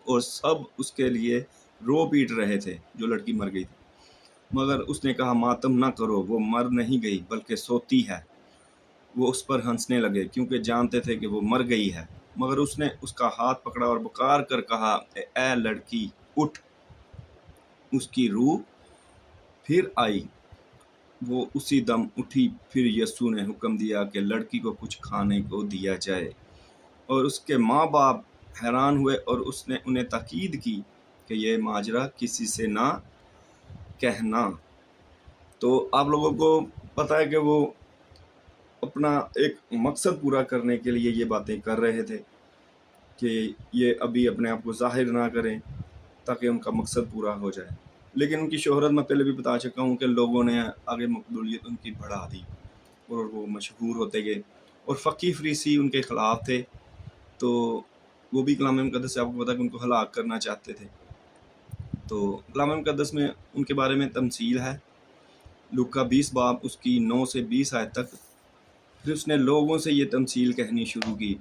اور سب اس کے لیے رو پیٹ رہے تھے جو لڑکی مر گئی تھی۔ مگر اس نے کہا ماتم نہ کرو، وہ مر نہیں گئی بلکہ سوتی ہے۔ وہ اس پر ہنسنے لگے کیونکہ جانتے تھے کہ وہ مر گئی ہے۔ مگر اس نے اس کا ہاتھ پکڑا اور پکار کر کہا اے لڑکی اٹھ۔ اس کی روح پھر آئی، وہ اسی دم اٹھی۔ پھر یسوع نے حکم دیا کہ لڑکی کو کچھ کھانے کو دیا جائے، اور اس کے ماں باپ حیران ہوئے، اور اس نے انہیں تاکید کی کہ یہ ماجرا کسی سے نہ کہنا۔ تو آپ لوگوں کو پتہ ہے کہ وہ اپنا ایک مقصد پورا کرنے کے لیے یہ باتیں کر رہے تھے کہ یہ ابھی اپنے آپ کو ظاہر نہ کریں تاکہ ان کا مقصد پورا ہو جائے۔ لیکن ان کی شہرت میں پہلے بھی بتا چکا ہوں کہ لوگوں نے آگے مقبولیت ان کی بڑھا دی اور وہ مشہور ہوتے گئے، اور فقیہ فریسی ان کے خلاف تھے، تو वो भी कलाम मुक़द्दस से आपको पता है कि उनको हलाक करना चाहते थे। तो कलाम मुक़द्दस में उनके बारे में तमसील है, लूका 20 बाब उसकी 9 से 20 आयत तक। फिर उसने लोगों से ये तमसील कहनी शुरू की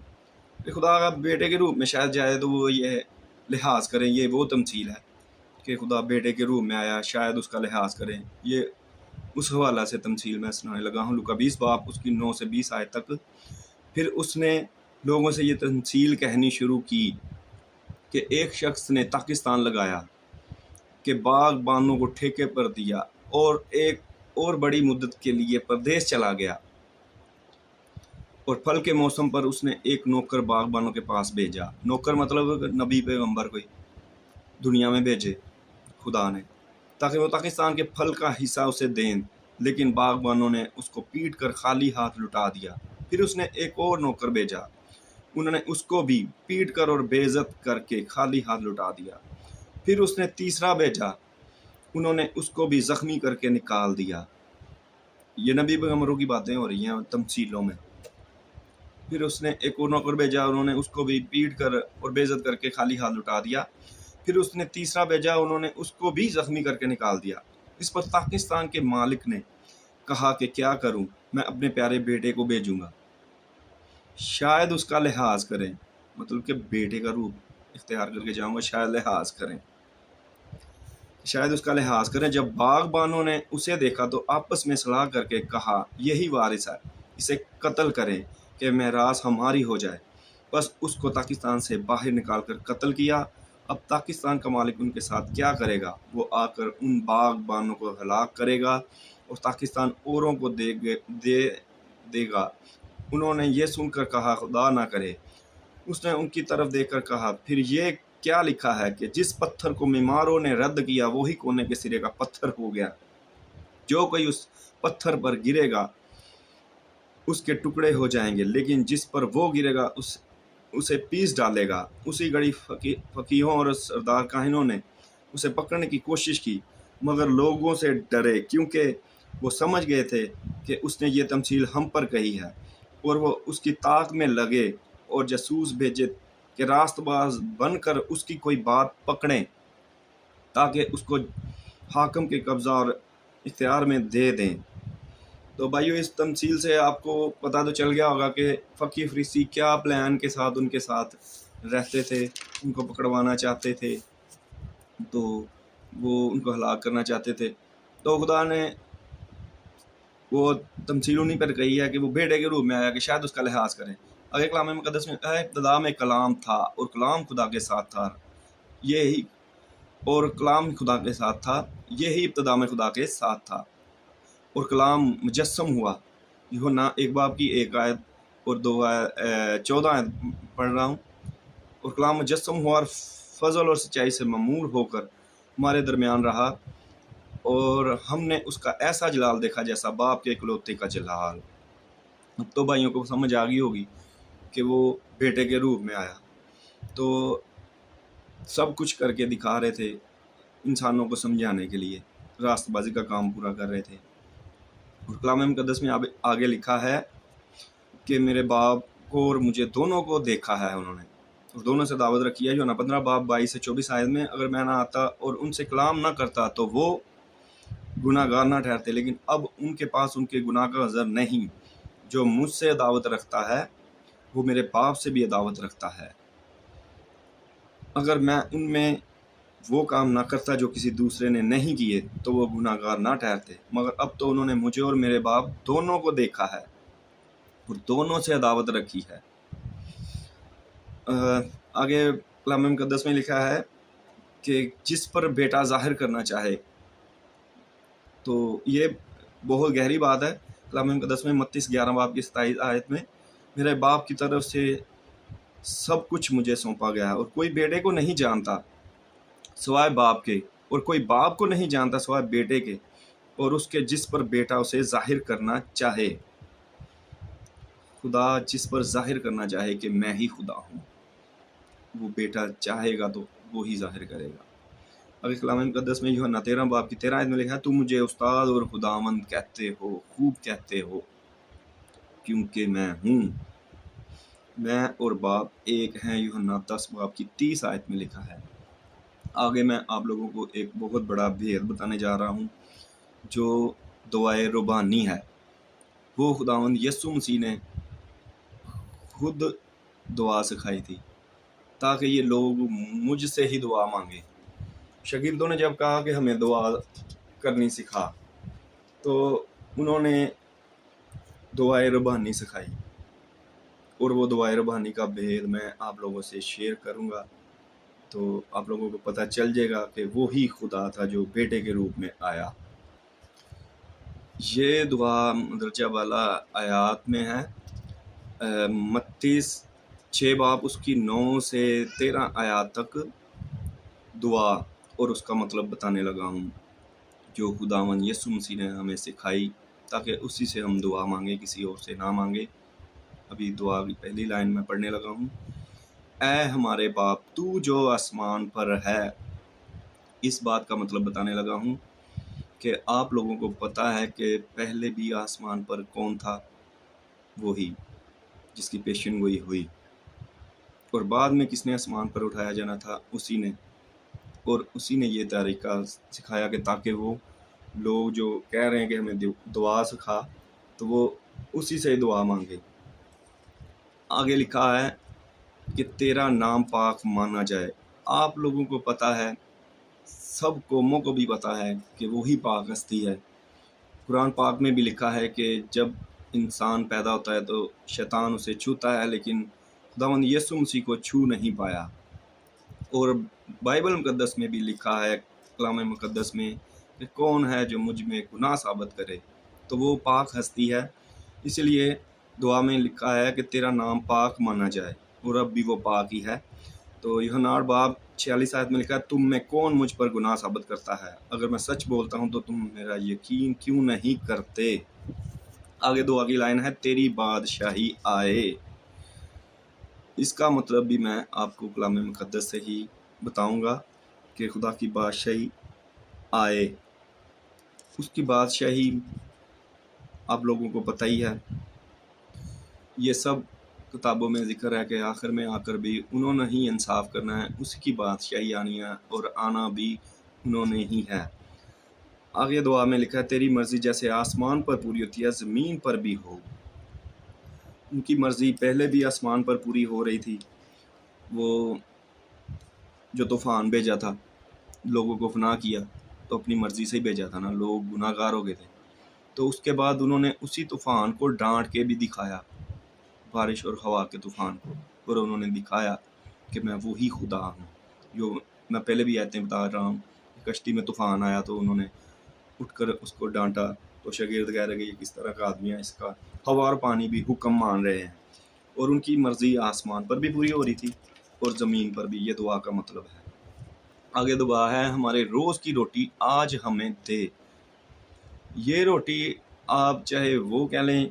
कि खुदा का बेटे के रूप में शायद जाए तो वो ये लिहाज करें। ये वो तमसील है कि खुदा बेटे के रूप में आया, शायद उसका लिहाज करें। ये उस हवाला से तमसील मैं सुनाने लगा हूँ, लूका 20 बाब उसकी 9 से 20 आयत तक। फिर उसने लोगों से ये तमसील कहनी शुरू की कि एक शख्स ने पाकिस्तान लगाया कि बागबानों को ठेके पर दिया और एक और बड़ी मुद्दत के लिए परदेश चला गया, और फल के मौसम पर उसने एक नौकर बागबानों के पास भेजा। नौकर मतलब नबी पैगंबर कोई दुनिया में भेजे खुदा ने, ताकि वो पाकिस्तान के फल का हिस्सा उसे दें, लेकिन बागबानों ने उसको पीट कर खाली हाथ लुटा दिया। फिर उसने एक और नौकर भेजा, उन्होंने उसको भी पीट कर और बेइज्जत करके खाली हाथ लुटा दिया। फिर उसने तीसरा भेजा, उन्होंने उसको भी जख्मी करके निकाल दिया। ये नबी पैगंबरों की बातें हो रही हैं तमसीलों में। फिर उसने एक और नौकर भेजा, उन्होंने उसको भी पीट कर और बेइज्जत करके खाली हाथ लुटा दिया। फिर उसने तीसरा भेजा, उन्होंने उसको भी जख्मी करके निकाल दिया। इस पर पाकिस्तान के मालिक ने कहा कि क्या करूं, मैं अपने प्यारे बेटे को भेजूंगा, शायद उसका लिहाज करें। मतलब कि बेटे का रूप इख्तियार करके जाऊंगा, शायद लिहाज करें, शायद उसका लिहाज करें। जब बागबानों ने उसे देखा तो आपस में सलाह करके कहा, यही वारिस है, इसे कत्ल करें कि मेरास हमारी हो जाए। बस उसको पाकिस्तान से बाहर निकाल कर कत्ल किया। अब पाकिस्तान का मालिक उनके साथ क्या करेगा? वो आकर उन बागबानों को हलाक करेगा और पाकिस्तान औरों को देगा। उन्होंने ये सुनकर कहा, खुदा ना करे। उसने उनकी तरफ देखकर कहा, फिर ये क्या लिखा है कि जिस पत्थर को मीमारों ने रद्द किया वही कोने के सिरे का पत्थर हो गया। जो कोई उस पत्थर पर गिरेगा उसके टुकड़े हो जाएंगे, लेकिन जिस पर वो गिरेगा उसे पीस डालेगा। उसी घड़ी फकीहों और सरदार काहिनों ने उसे पकड़ने की कोशिश की, मगर लोगों से डरे, क्योंकि वो समझ गए थे कि उसने ये तमसील हम पर कही है। और वो उसकी ताक में लगे और जासूस भेजे कि रास्तबाज बनकर उसकी कोई बात पकड़ें, ताकि उसको हाकम के कब्ज़ा और इख्तियार में दे दें। तो भाइयों, इस तमसील से आपको पता तो चल गया होगा कि फ़कीह फरीसी क्या प्लान के साथ उनके साथ रहते थे, उनको पकड़वाना चाहते थे, तो वो उनको हलाक करना चाहते थे। तो खुदा ने वो तमसील उन्हीं पर कही है कि वो बेटे के रूप में आया कि शायद उसका लिहाज करें। अगर कलाम मुक़द्दस में है, इब्तिदा में कलाम था और कलाम खुदा के साथ था, यही और कलाम खुदा के साथ था, यही इब्तिदा में खुदा के साथ था, और कलाम मुजस्सम हुआ। यूहन्ना 1 बाब की 1 आयत और 14 आयत पढ़ रहा हूँ। और कलाम मुजस्सम हुआ और फजल और सच्चाई से ममूर होकर हमारे दरमियान रहा, और हमने उसका ऐसा जलाल देखा जैसा बाप के इकलौते का जलाल। अब तो भाइयों को समझ आ गई होगी कि वो बेटे के रूप में आया। तो सब कुछ करके दिखा रहे थे, इंसानों को समझाने के लिए रास्तबाजी का काम पूरा कर रहे थे। और कलाम मुक़द्दस में आगे लिखा है कि मेरे बाप को और मुझे दोनों को देखा है उन्होंने, और दोनों से दावत रखी है। जो ना 15 बाब 22 से 24 आयत में, अगर मैं ना आता और उनसे कलाम ना करता तो वो गुनाहगार ना ठहरते, लेकिन अब उनके पास उनके गुनाह का अज़र नहीं। जो मुझसे दावत रखता है वो मेरे बाप से भी दावत रखता है। अगर मैं उनमें वो काम ना करता जो किसी दूसरे ने नहीं किए तो वो गुनाहगार ना ठहरते, मगर अब तो उन्होंने मुझे और मेरे बाप दोनों को देखा है और दोनों से दावत रखी है। आगे कलाम मुक़द्दस में लिखा है कि जिस पर बेटा ज़ाहिर करना चाहे, तो ये बहुत गहरी बात है। कलाम मुक़द्दस में मत्ती 11 बाब की 27 आयत में, मेरे बाप की तरफ से सब कुछ मुझे सौंपा गया है, और कोई बेटे को नहीं जानता सिवाय बाप के, और कोई बाप को नहीं जानता सिवाय बेटे के और उसके जिस पर बेटा उसे जाहिर करना चाहे। खुदा जिस पर जाहिर करना चाहे कि मैं ही खुदा हूँ, वो बेटा चाहेगा तो वो ही जाहिर करेगा। अगर कलाम मुक़द्दस में यूहन्ना 13 बाब की 13 आयत में लिखा है, तुम मुझे उस्ताद और खुदावंद कहते हो, खूब कहते हो, क्योंकि मैं हूँ। میں اور باپ ایک ہیں، یوحنا 10 باب کی 30 آیت میں لکھا ہے۔ آگے میں آپ لوگوں کو ایک بہت بڑا بھید بتانے جا رہا ہوں جو دعائے ربانی ہے۔ وہ خداوند یسوع مسیح نے خود دعا سکھائی تھی تاکہ یہ لوگ مجھ سے ہی دعا مانگے۔ شاگردوں نے جب کہا کہ ہمیں دعا کرنی سکھا تو انہوں نے دعائے ربانی سکھائی، اور وہ دعائے ربانی کا بھید میں آپ لوگوں سے شیئر کروں گا، تو آپ لوگوں کو پتہ چل جائے گا کہ وہی خدا تھا جو بیٹے کے روپ میں آیا۔ یہ دعا مندرجہ والا آیات میں ہے، متی 6 باب اس کی 9 سے 13 آیات تک دعا اور اس کا مطلب بتانے لگا ہوں جو خداوند یسوع مسیح نے ہمیں سکھائی تاکہ اسی سے ہم دعا مانگیں، کسی اور سے نہ مانگے۔ ابھی دعا کی پہلی لائن میں پڑھنے لگا ہوں۔ اے ہمارے باپ تو جو آسمان پر ہے۔ اس بات کا مطلب بتانے لگا ہوں کہ آپ لوگوں کو پتہ ہے کہ پہلے بھی آسمان پر کون تھا؟ وہی جس کی پیشن گوئی ہوئی، اور بعد میں کس نے آسمان پر اٹھایا جانا تھا؟ اسی نے، اور اسی نے یہ طریقہ سکھایا کہ تاکہ وہ لوگ جو کہہ رہے ہیں کہ ہمیں دعا سکھا تو وہ اسی سے دعا مانگے۔ آگے لکھا ہے کہ تیرا نام پاک مانا جائے۔ آپ لوگوں کو پتہ ہے، سب قوموں کو بھی پتہ ہے کہ وہی پاک ہستی ہے۔ قرآن پاک میں بھی لکھا ہے کہ جب انسان پیدا ہوتا ہے تو شیطان اسے چھوتا ہے، لیکن خداوند یسوع مسیح کو چھو نہیں پایا۔ اور بائبل مقدس میں بھی لکھا ہے، کلام مقدس میں، کہ کون ہے جو مجھ میں گناہ ثابت کرے، تو وہ پاک ہستی ہے۔ اس لیے دعا میں لکھا ہے کہ تیرا نام پاک مانا جائے، اور اب بھی وہ پاک ہی ہے۔ تو یوحنا 8 باب 46 آیت میں لکھا ہے، تم میں کون مجھ پر گناہ ثابت کرتا ہے؟ اگر میں سچ بولتا ہوں تو تم میرا یقین کیوں نہیں کرتے؟ آگے دعا کی لائن ہے، تیری بادشاہی آئے۔ اس کا مطلب بھی میں آپ کو کلام مقدس سے ہی بتاؤں گا کہ خدا کی بادشاہی آئے۔ اس کی بادشاہی آپ لوگوں کو پتہ ہی ہے، یہ سب کتابوں میں ذکر ہے کہ آخر میں آ کر بھی انہوں نے ہی انصاف کرنا ہے، اس کی بادشاہی آنی ہے، اور آنا بھی انہوں نے ہی ہے۔ آگے دعا میں لکھا ہے، تیری مرضی جیسے آسمان پر پوری ہوتی ہے زمین پر بھی ہو۔ ان کی مرضی پہلے بھی آسمان پر پوری ہو رہی تھی۔ وہ جو طوفان بھیجا تھا، لوگوں کو فنا کیا، تو اپنی مرضی سے ہی بھیجا تھا نا، لوگ گناہ گار ہو گئے تھے۔ تو اس کے بعد انہوں نے اسی طوفان کو ڈانٹ کے بھی دکھایا، بارش اور ہوا کے طوفان کو، اور انہوں نے دکھایا کہ میں وہی خدا ہوں جو میں پہلے بھی آیتیں بتا رہا ہوں۔ کشتی میں طوفان آیا تو انہوں نے اٹھ کر اس کو ڈانٹا، تو شاگرد کہہ رہے کہ یہ کس طرح کا آدمی ہے، اس کا ہوا اور پانی بھی حکم مان رہے ہیں۔ اور ان کی مرضی آسمان پر بھی پوری ہو رہی تھی اور زمین پر بھی۔ یہ دعا کا مطلب ہے۔ آگے دعا ہے، ہمارے روز کی روٹی آج ہمیں دے۔ یہ روٹی آپ چاہے وہ کہہ لیں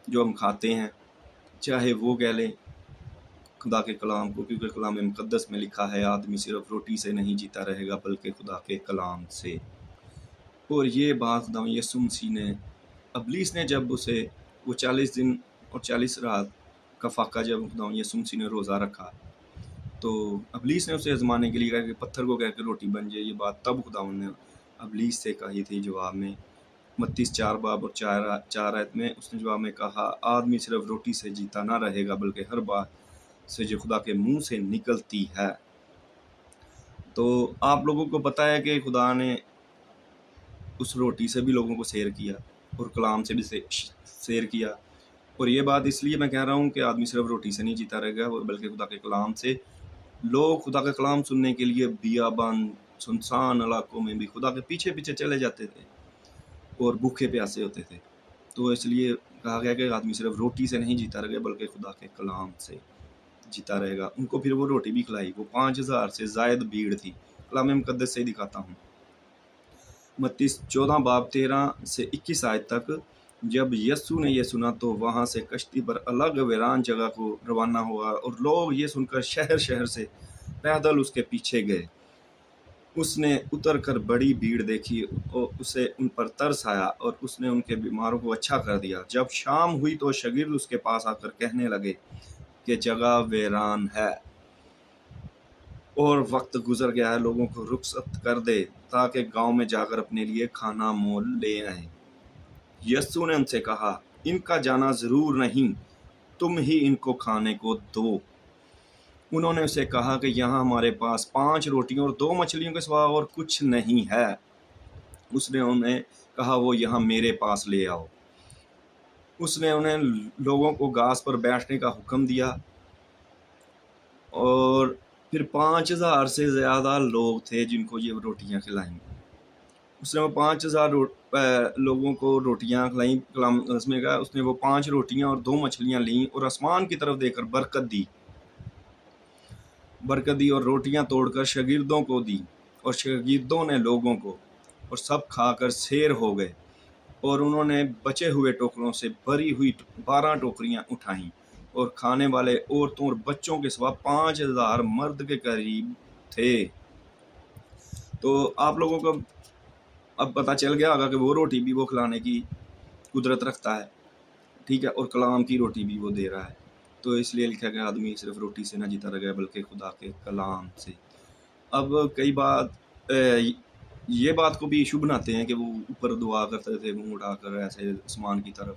جو ہم کھاتے ہیں، چاہے وہ کہہ لیں خدا کے کلام کو، کیونکہ کلام مقدس میں لکھا ہے آدمی صرف روٹی سے نہیں جیتا رہے گا بلکہ خدا کے کلام سے۔ اور یہ بات خدا یسوع مسیح نے، ابلیس نے جب اسے وہ 40 دن اور 40 رات کا فاقہ جب خدا یسوع مسیح نے روزہ رکھا، تو ابلیس نے اسے آزمانے کے لیے کہا کہ پتھر کو کہہ کے روٹی بن جائے۔ یہ بات تب خدا نے ابلیس سے کہی تھی جواب میں، متی 4 باب اور 4 آیت میں اس نے جواب میں کہا، آدمی صرف روٹی سے جیتا نہ رہے گا بلکہ ہر بات سے جو خدا کے منہ سے نکلتی ہے۔ تو آپ لوگوں کو پتہ ہے کہ خدا نے اس روٹی سے بھی لوگوں کو سیر کیا اور کلام سے بھی سیر کیا۔ اور یہ بات اس لیے میں کہہ رہا ہوں کہ آدمی صرف روٹی سے نہیں جیتا رہے گا بلکہ خدا کے کلام سے۔ لوگ خدا کا کلام سننے کے لیے بیابان سنسان علاقوں میں بھی خدا کے پیچھے پیچھے چلے جاتے تھے اور بھوکے پیاسے ہوتے تھے۔ تو اس لیے کہا گیا کہ آدمی صرف روٹی سے نہیں جیتا رہے گا بلکہ خدا کے کلام سے جیتا رہے گا۔ ان کو پھر وہ روٹی بھی کھلائی، وہ 5000 سے زائد بھیڑ تھی۔ کلام مقدس سے دکھاتا ہوں، متی 14 باب 13 سے 21 آیت تک، جب یسوع نے یہ سنا تو وہاں سے کشتی پر الگ ویران جگہ کو روانہ ہوا، اور لوگ یہ سن کر شہر شہر سے پیدل اس کے پیچھے گئے۔ اس نے اتر کر بڑی بھیڑ دیکھی اور اسے ان پر ترس آیا، اور اس نے ان کے بیماروں کو اچھا کر دیا۔ جب شام ہوئی تو شاگرد اس کے پاس آ کر کہنے لگے کہ جگہ ویران ہے اور وقت گزر گیا ہے، لوگوں کو رخصت کر دے تاکہ گاؤں میں جا کر اپنے لیے کھانا مول لے آئیں۔ یسوع نے ان سے کہا، ان کا جانا ضرور نہیں، تم ہی ان کو کھانے کو دو۔ انہوں نے اسے کہا کہ یہاں ہمارے پاس 5 روٹیوں اور 2 مچھلیوں کے سوا اور کچھ نہیں ہے۔ اس نے انہیں کہا، وہ یہاں میرے پاس لے آؤ۔ اس نے انہیں لوگوں کو گھاس پر بیٹھنے کا حکم دیا، اور پھر 5000 سے زیادہ لوگ تھے جن کو یہ روٹیاں کھلائیں۔ اس نے وہ 5000 لوگوں کو روٹیاں کھلائیں۔ کلام اس میں کہا، اس نے وہ 5 روٹیاں اور 2 مچھلیاں لیں اور آسمان کی طرف دیکھ کر برکت دی اور روٹیاں توڑ کر شاگردوں کو دی، اور شاگردوں نے لوگوں کو، اور سب کھا کر سیر ہو گئے۔ اور انہوں نے بچے ہوئے ٹوکروں سے بھری ہوئی 12 ٹوکریاں اٹھائیں، اور کھانے والے عورتوں اور بچوں کے سوا 5000 مرد کے قریب تھے۔ تو آپ لوگوں کو اب پتہ چل گیا ہوگا کہ وہ روٹی بھی وہ کھلانے کی قدرت رکھتا ہے، ٹھیک ہے، اور کلام کی روٹی بھی وہ دے رہا ہے۔ تو اس لیے لکھا گیا، آدمی صرف روٹی سے نہ جیتا رہ گیا بلکہ خدا کے کلام سے۔ اب کئی بات یہ بات کو بھی ایشو بناتے ہیں کہ وہ اوپر دعا کرتے تھے منہ اٹھا کر ایسے آسمان کی طرف،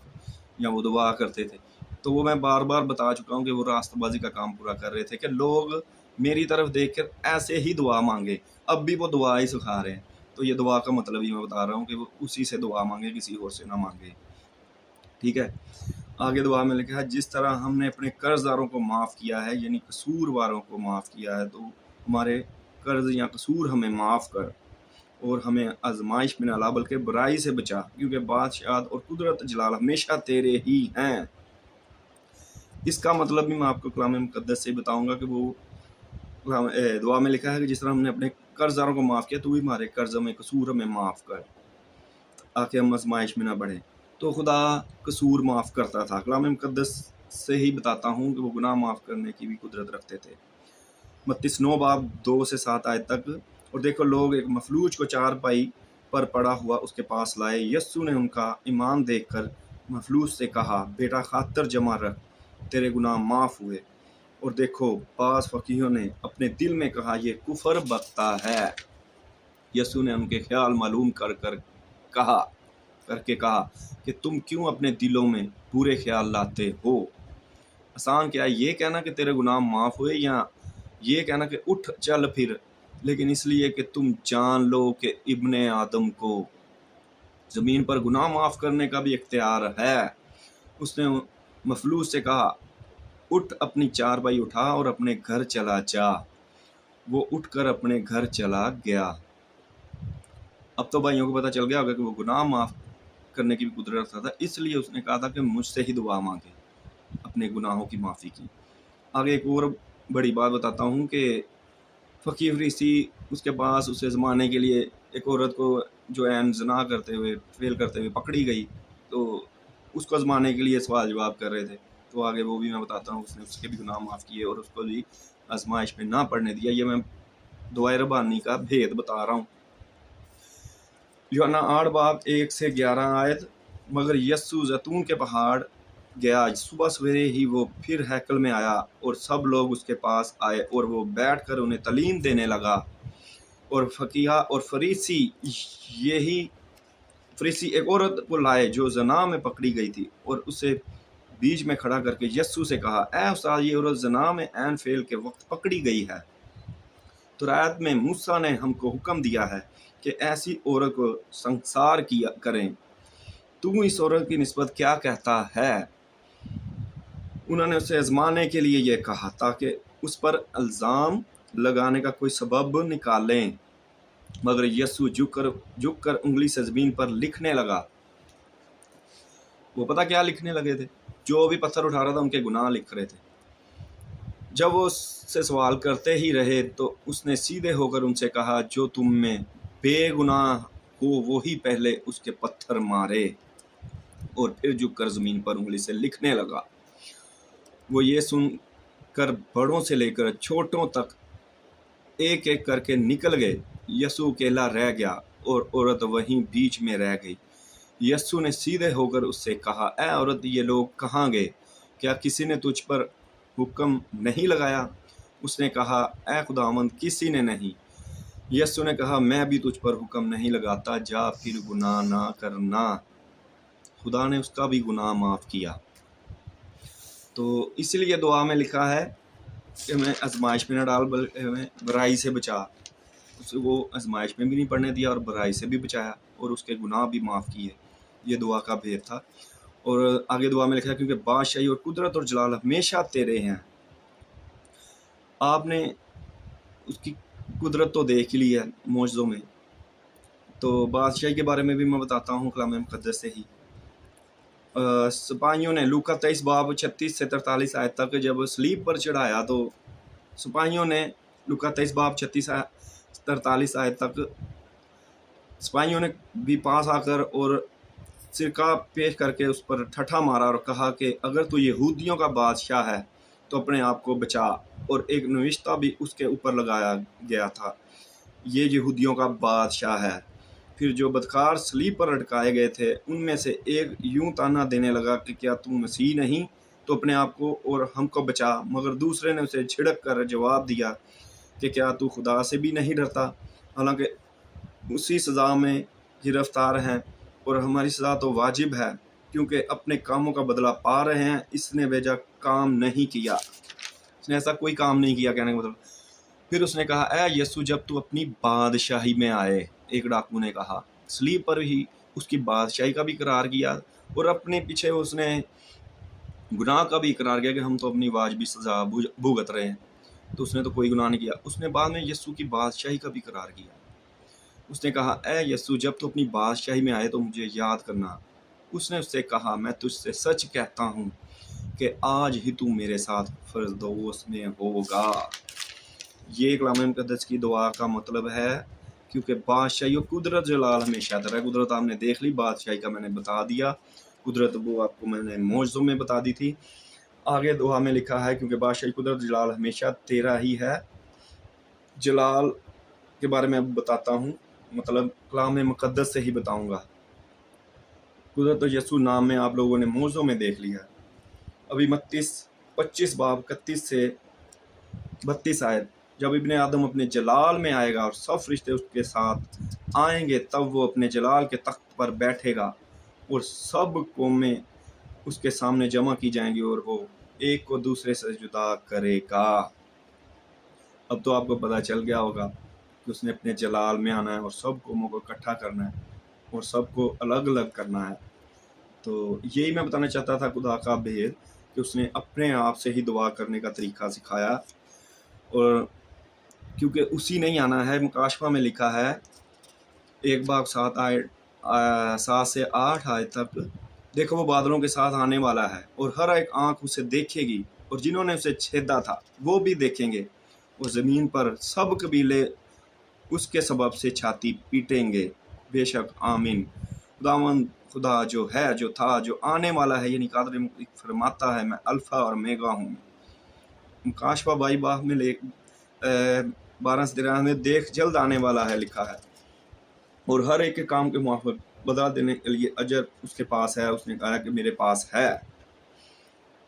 یا وہ دعا کرتے تھے۔ تو وہ میں بار بار بتا چکا ہوں کہ وہ راست بازی کا کام پورا کر رہے تھے کہ لوگ میری طرف دیکھ کر ایسے ہی دعا مانگے۔ اب بھی وہ دعا ہی سکھا رہے ہیں، تو یہ دعا کا مطلب ہی میں بتا رہا ہوں کہ وہ اسی سے دعا مانگے، کسی اور سے نہ مانگے، ٹھیک ہے۔ آگے دعا میں لکھا ہے، جس طرح ہم نے اپنے قرض داروں کو معاف کیا ہے، یعنی قصور واروں کو معاف کیا ہے، تو ہمارے قرض یا قصور ہمیں معاف کر، اور ہمیں آزمائش میں نہ لا بلکہ برائی سے بچا، کیونکہ بادشاہت اور قدرت جلال ہمیشہ تیرے ہی ہیں۔ اس کا مطلب بھی میں آپ کو کلام مقدس سے بتاؤں گا کہ وہ دعا میں لکھا ہے کہ جس طرح ہم نے اپنے قرض داروں کو معاف کیا، تو بھی ہمارے قرض میں قصور ہمیں معاف کر، تاکہ ہم آزمائش میں نہ بڑھیں۔ تو خدا قصور معاف کرتا تھا۔ کلام مقدس سے ہی بتاتا ہوں کہ وہ گناہ معاف کرنے کی بھی قدرت رکھتے تھے۔ متی 9 باب 2 سے 7 آیت تک۔ اور دیکھو، لوگ ایک مفلوج کو چارپائی پر پڑا ہوا اس کے پاس لائے۔ یسوع نے ان کا ایمان دیکھ کر مفلوج سے کہا، بیٹا، خاطر جمع رکھ، تیرے گناہ معاف ہوئے۔ اور دیکھو، بعض فقیہوں نے اپنے دل میں کہا، یہ کفر بکتا ہے۔ یسوع نے ان کے خیال معلوم کر کے کہا کہ تم کیوں اپنے دلوں میں برے خیال لاتے ہو؟ آسان کیا ہے یہ کہنا کہ تیرے گناہ معاف ہوئے، یا یہ کہنا کہ اٹھ چل پھر؟ لیکن اس لیے کہ تم جان لو کہ ابن آدم کو زمین پر گناہ معاف کرنے کا بھی اختیار ہے۔ اس نے مفلوج سے کہا، اٹھ، اپنی چارپائی اٹھا اور اپنے گھر چلا جا۔ وہ اٹھ کر اپنے گھر چلا گیا۔ اب تو بھائیوں کو پتہ چل گیا ہوگا کہ وہ گناہ معاف کرنے کی بھی قدرت تھا، اس لیے اس نے کہا تھا کہ مجھ سے ہی دعا مانگے اپنے گناہوں کی معافی کی۔ آگے ایک اور بڑی بات بتاتا ہوں کہ فقیہ فریسی اس کے پاس اسے آزمانے کے لیے ایک عورت کو جو عین زنا کرتے ہوئے فیل کرتے ہوئے پکڑی گئی، تو اس کو آزمانے کے لیے سوال جواب کر رہے تھے۔ تو آگے وہ بھی میں بتاتا ہوں، اس نے اس کے بھی گناہ معاف کیے اور اس کو بھی آزمائش میں نہ پڑنے دیا۔ یہ میں دعائے ربانی کا بھید بتا رہا ہوں۔ یوحنا 8 باب 1 سے 11 آیت۔ مگر یسوع زیتون کے پہاڑ گیا، صبح سویرے ہی وہ پھر ہیکل میں آیا، اور سب لوگ اس کے پاس آئے، اور وہ بیٹھ کر انہیں تعلیم دینے لگا۔ اور فقیہ اور فریسی ایک عورت کو لائے جو زنا میں پکڑی گئی تھی، اور اسے بیچ میں کھڑا کر کے یسوع سے کہا، اے استاد، یہ عورت زنا میں عین فعل کے وقت پکڑی گئی ہے۔ تورات میں موسیٰ نے ہم کو حکم دیا ہے کہ ایسی عورت کو سنسار کریں۔ تو اس عورت کی نسبت کیا کہتا ہے؟ انہوں نے اسے آزمانے کے لیے یہ کہا تاکہ اس پر الزام لگانے کا کوئی سبب نکالیں۔ مگر یسوع جھک کر انگلی سے زمین پر لکھنے لگا۔ وہ پتہ کیا لکھنے لگے تھے؟ جو بھی پتھر اٹھا رہا تھا ان کے گناہ لکھ رہے تھے۔ جب وہ اس سے سوال کرتے ہی رہے تو اس نے سیدھے ہو کر ان سے کہا، جو تم میں بے گناہ ہو وہی پہلے اس کے پتھر مارے۔ اور پھر جھک کر زمین پر انگلی سے لکھنے لگا۔ وہ یہ سن کر بڑوں سے لے کر چھوٹوں تک ایک ایک کر کے نکل گئے۔ یسوع اکیلا رہ گیا اور عورت وہیں بیچ میں رہ گئی۔ یسوع نے سیدھے ہو کر اس سے کہا، اے عورت، یہ لوگ کہاں گئے؟ کیا کسی نے تجھ پر हुक्म नहीं लगाया? उसने कहा, ए खुदावंद, किसी ने नहीं। यीशु ने कहा, मैं भी तुझ पर हुक्म नहीं लगाता, जा फिर गुनाह ना करना। खुदा ने उसका भी गुनाह माफ़ किया। तो इसलिए दुआ में लिखा है कि मैं आजमाइश में न डाल, बल्कि हमें बुराई से बचा। उसे वो आजमाइश में भी नहीं पड़ने दिया और बुराई से भी बचाया और उसके गुनाह भी माफ़ किए। ये दुआ का भेद था। और आगे दुआ में लिखा है, क्योंकि बादशाही और कुदरत और जलाल हमेशा तेरे हैं। आपने उसकी कुदरत तो देख ही ली है मौजज़ों में, तो बादशाही के बारे में भी मैं बताता हूँ कलाम मुक़द्दस से ही। सिपाहियों ने लूका 23 बाब 36 से 43 आयत तक जब सलीब पर चढ़ाया, तो सिपाहियों ने लूका 23 बाब 36 43 आयत तक सिपाहियों ने भी पास आकर और सिरका पेश करके उस पर ठट्ठा मारा और कहा कि अगर तू यहूदियों का बादशाह है तो अपने आप को बचा। और एक नविश्ता भी उसके ऊपर लगाया गया था, ये यहूदियों का बादशाह है। फिर जो बदकार सलीब पर लटकाए गए थे उनमें से एक यूं ताना देने लगा कि क्या तू मसीह नहीं तो अपने आप को और हमको बचा। मगर दूसरे ने उसे छिड़क कर जवाब दिया कि क्या तू खुदा से भी नहीं डरता? हालांकि उसी सज़ा में गिरफ्तार हैं और हमारी सज़ा तो वाजिब है, क्योंकि अपने कामों का बदला पा रहे हैं। इसने बेजा काम नहीं किया, इसने ऐसा कोई काम नहीं किया, कहने का मतलब। फिर उसने कहा, ऐ यीशु, जब तू अपनी बादशाही में आए। एक डाकू ने कहा। सलीब पर ही उसकी बादशाही का भी इकरार किया और अपने पीछे उसने गुनाह का भी इकरार किया कि हम तो अपनी वाजिबी सज़ा भुगत रहे हैं। तो उसने तो कोई गुनाह नहीं किया। उसने बाद में यीशु की बादशाही का भी इकरार किया। उसने कहा, ऐ यीशु, जब तू अपनी बादशाही में आए तो मुझे याद करना। उसने उससे कहा, मैं तुझसे सच कहता हूँ कि आज ही तू मेरे साथ फिरदौस में होगा। ये कलाम मुक़द्दस की दुआ का मतलब है, क्योंकि बादशाही और कुदरत जलाल हमेशा तेरा है। कुदरत आपने देख ली, बादशाही का मैंने बता दिया। कुदरत वो आपको मैंने मौजज़ों में बता दी थी। आगे दुआ में लिखा है, क्योंकि बादशाही कुदरत जलाल हमेशा तेरा ही है। जलाल के बारे में अब बताता हूँ, मतलब कलाम मुक़द्दस से ही बताऊँगा। कुदरत और यीशु नाम में आप लोगों ने मौजज़ों में देख लिया। अभी 25 बाब 31 से 32 आयत, जब इब्ने आदम अपने जलाल में आएगा और सब फरिश्ते उसके साथ आएंगे, तब वो अपने जलाल के तख्त पर बैठेगा और सब कौमें उसके सामने जमा की जाएंगी और वो एक को दूसरे से जुदा करेगा। अब तो आपको पता चल गया होगा कि उसने अपने जलाल में आना है और सब कौमों को इकट्ठा करना है और सबको अलग अलग करना है। तो यही मैं बताना चाहता था, खुदा का भेद, कि उसने अपने आप से ही दुआ करने का तरीका सिखाया। और क्योंकि उसी नहीं आना है, मुकाशफा में लिखा है 1 बाब 7 से 8 आयत तक, देखो वो बादलों के साथ आने वाला है और हर एक आँख उसे देखेगी और जिन्होंने उसे छेदा था वो भी देखेंगे और ज़मीन पर सब कबीले उसके सबब से छाती पीटेंगे। बेशक आमीन। खुदावंद खुदा जो है, जो था, जो आने वाला है, यानी कादर फरमाता है, मैं अल्फ़ा और मेगा हूँ। मुकाशफा 22 बाब में 12 से 13 में, देख जल्द आने वाला है लिखा है और हर एक के काम के मुआफ़िक बदला देने के लिए अजर उसके पास है। उसने कहा कि मेरे पास है,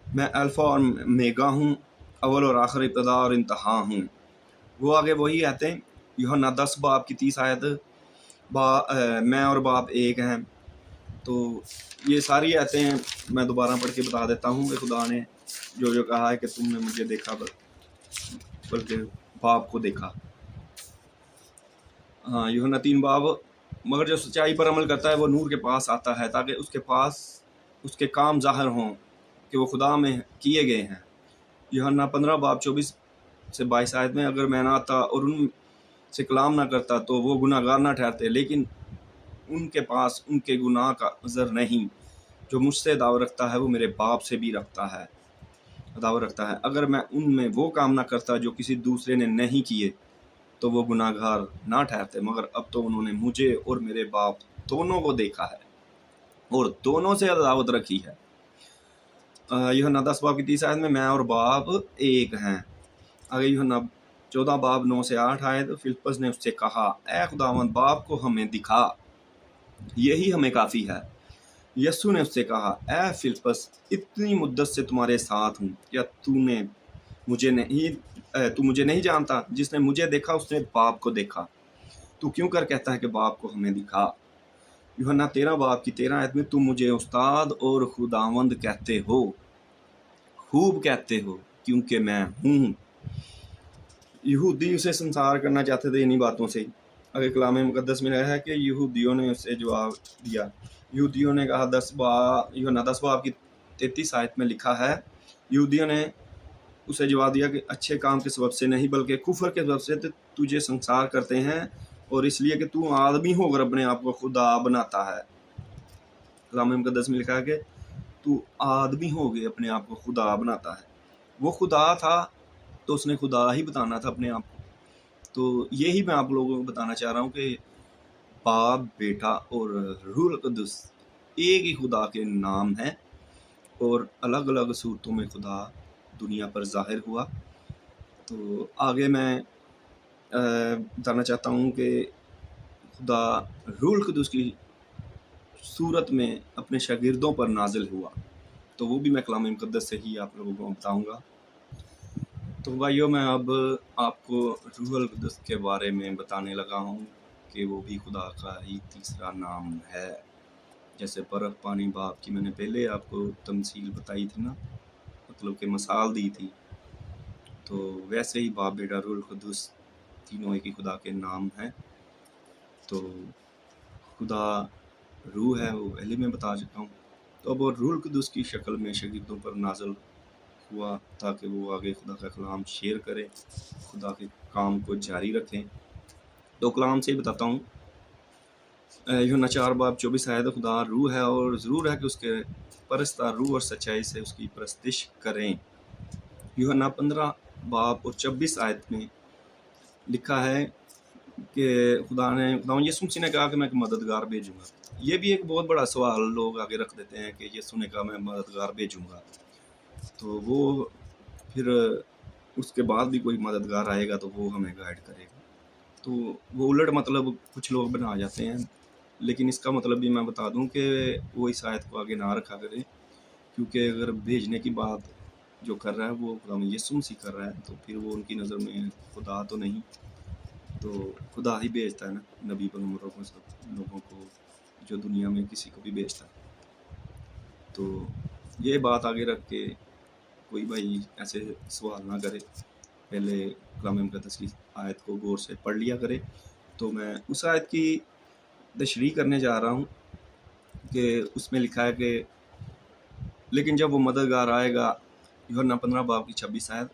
मैं अल्फ़ा और मेगा हूँ, अव्वल और आखिर, इब्तिदा और इंतहा हूँ। वो आगे वही कहते हैं, यूहन्ना 10 बाब की 30 आयत, मैं और बाप एक हैं। तो ये सारी आयतें मैं दोबारा पढ़ के बता देता हूँ कि खुदा ने जो जो कहा है कि तुमने मुझे देखा बल्कि बाप को देखा। हाँ, यूहन्ना 3 बाब, मगर जो सच्चाई पर अमल करता है वो नूर के पास आता है ताकि उसके पास उसके काम ज़ाहिर हों कि वो खुदा में किए गए हैं। यूहन्ना 15 बाब 24 से 22 आयत में, अगर मैं ना आता और उन से कलाम ना करता तो वो गुनाहगार ना ठहरते, लेकिन उनके पास उनके गुनाह का उज़र नहीं। जो मुझसे दावा रखता है वो मेरे बाप से भी दावा रखता है। अगर मैं उनमें वो काम ना करता जो किसी दूसरे ने नहीं किए तो वो गुनाहगार ना ठहरते, मगर अब तो उन्होंने मुझे और मेरे बाप दोनों को देखा है और दोनों से अदावत रखी है। यूहन्ना 10 बाब की 30 आयत में, मैं और बाप एक हैं। आगे यूहन्ना 14 बाब 9 से 8 आयत, फिलिप्पस ने उससे कहा, ऐ खुदावंद, बाप को हमें दिखा, यही हमें काफ़ी है। यस्सु ने उससे कहा, ए फिलिप्पस, इतनी मुद्दत से तुम्हारे साथ हूँ, क्या तू मुझे नहीं जानता? जिसने मुझे देखा उसने बाप को देखा। तू क्यों कर कहता है कि बाप को हमें दिखा? यूहन्ना 13 बाब की 13 आयत में, तुम मुझे उस्ताद और खुदावंद कहते हो, खूब कहते हो, क्योंकि मैं हूँ। यहूदी उसे संसार करना चाहते थे इन्हीं बातों से। अगर कलाम मुकद्दस में रहा है कि यहूदियों ने उसे जवाब दिया। यहूदियों ने कहा, 10 बाब की 33 आयत में लिखा है, यहूदियों ने उसे जवाब दिया कि अच्छे काम के सबब से नहीं बल्कि कुफर के सबब से तुझे संसार करते हैं, और इसलिए कि तू आदमी होकर अपने आप को खुदा बनाता है। कलाम मुकद्दस में लिखा है कि तू आदमी हो गए अपने आप को खुदा बनाता है। वो खुदा था तो उसने खुदा ही बताना था अपने आप को। तो यही मैं आप लोगों को बताना चाह रहा हूँ कि बाप, बेटा और रूहुल कुद्दुस एक ही खुदा के नाम है, और अलग अलग सूरतों में खुदा दुनिया पर ज़ाहिर हुआ। तो आगे मैं बताना चाहता हूँ कि खुदा रूहुल कुद्दुस की सूरत में अपने शागिर्दों पर नाजिल हुआ, तो वो भी मैं कलाम मुकद्दस से ही आप लोगों को बताऊँगा। तो भाइयों, मैं अब आपको रूहुल कुद्दुस के बारे में बताने लगा हूँ कि वो भी खुदा का ही तीसरा नाम है। जैसे बर्फ़, पानी, बाप की मैंने पहले आपको तमसील बताई थी ना, मतलब कि मिसाल दी थी, तो वैसे ही बाप, बेटा, रूहुल कुद्दुस तीनों एक ही खुदा के नाम हैं। तो खुदा रूह है, वो पहले मैं बता चुका हूँ। तो अब वो रूहुल कुद्दुस की शक्ल में शागिर्दों पर नाज़िल हुआ ताकि वो आगे खुदा का कलाम शेयर करें, खुदा के काम को जारी रखें। तो कलाम से ही बताता हूँ, यूहन्ना 4 बाब 24 आयत, खुदा रूह है और ज़रूर है कि उसके परस्तार रूह और सच्चाई से उसकी परस्तिश करें। यूहन्ना 15 बाब और 26 आयत में लिखा है कि खुदा यीशु मसीह ने कहा कि मैं एक मददगार भेजूंगा। ये भी एक बहुत बड़ा सवाल लोग आगे रख देते हैं कि यीशु ने कहा मैं मददगार भेजूंगा, तो वो फिर उसके बाद भी कोई मददगार आएगा तो वो हमें गाइड करेगा। तो वो उलट मतलब कुछ लोग बना जाते हैं, लेकिन इसका मतलब भी मैं बता दूं कि वो इस आयत को आगे ना रखा करें, क्योंकि अगर भेजने की बात जो कर रहा है वो खुदा यीशु मसीह कर रहा है, तो फिर वो उनकी नज़र में खुदा तो नहीं, तो खुदा ही भेजता है ना नबी पैगम्बरों को, सब लोगों को, जो दुनिया में किसी को भी भेजता है। तो ये बात आगे रख के कोई भाई ऐसे सवाल ना करे, पहले कलाम मुकद्दस की आयत को गौर से पढ़ लिया करे। तो मैं उस आयत की तशरीह करने जा रहा हूँ कि उसमें लिखा है कि लेकिन जब वो मददगार आएगा, यूहन्ना 15 बाब की 26 आयत,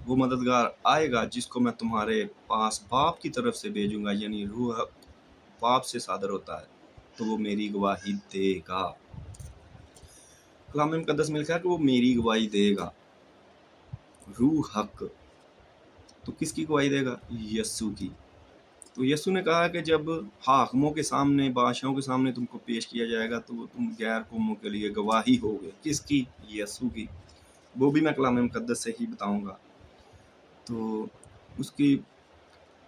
वो मददगार आएगा जिसको मैं तुम्हारे पास बाप की तरफ से भेजूंगा, यानी रूह बाप से सादर होता है, तो वो मेरी गवाही देगा। कलाम मुकद्दस में लिखा है कि वो मेरी गवाही देगा। रूह हक, तो किसकी गवाही देगा? यस्सु की। तो यस्सु ने कहा कि जब हाकिमों के सामने, बादशाहों के सामने तुमको पेश किया जाएगा तो तुम गैर कौमों के लिए गवाही होगे। किसकी? यस्सु की। वो भी मैं कलाम मुकद्दस से ही बताऊंगा। तो उसकी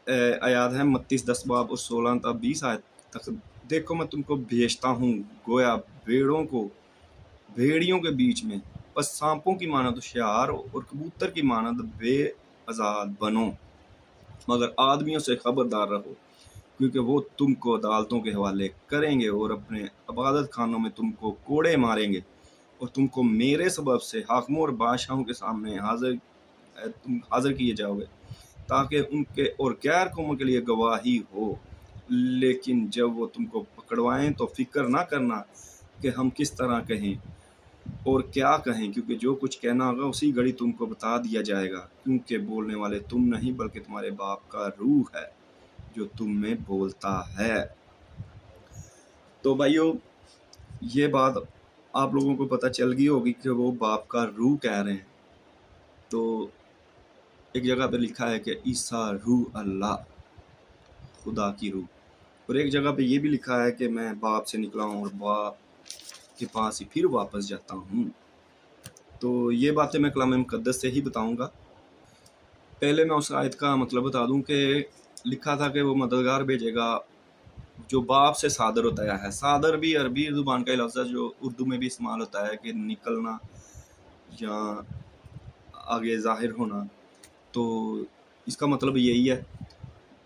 आयात है मत्ती 10 बाब और 16 तक 20 आयत तक, देखो मैं तुमको भेजता हूँ गोया भेड़ियों के बीच में, बस सांपों की मानद होशियार और कबूतर की मानद बेआजाद बनो, मगर आदमियों से खबरदार रहो, क्योंकि वो तुमको अदालतों के हवाले करेंगे और अपने इबादत खानों में तुमको कोड़े मारेंगे, और तुमको मेरे सबब से हाकिमों और बादशाहों के सामने हाजिर किए जाओगे, ताकि उनके और गैर कौमों के लिए गवाही हो। लेकिन जब वो तुमको पकड़वाएं तो फिक्र ना करना कि हम किस तरह कहें और क्या कहें, क्योंकि जो कुछ कहना होगा उसी घड़ी तुमको बता दिया जाएगा, क्योंकि बोलने वाले तुम नहीं बल्कि तुम्हारे बाप का रूह है जो तुम में बोलता है। तो भाइयों, ये बात आप लोगों को पता चल गई होगी कि वो बाप का रूह कह रहे हैं। तो एक जगह पे लिखा है कि ईसा रूह अल्लाह, खुदा की रूह, और एक जगह पे ये भी लिखा है कि मैं बाप से निकला हूँ और बाप के पास ही फिर वापस जाता हूँ। तो ये बातें मैं कलाम मुकद्दस से ही बताऊँगा। पहले मैं उस आयत का मतलब बता दूं कि लिखा था कि वो मददगार भेजेगा जो बाप से सादर होता है। सादर भी अरबी ज़ुबान का लफ्ज़ है जो उर्दू में भी इस्तेमाल होता है कि निकलना या आगे ज़ाहिर होना, तो इसका मतलब यही है।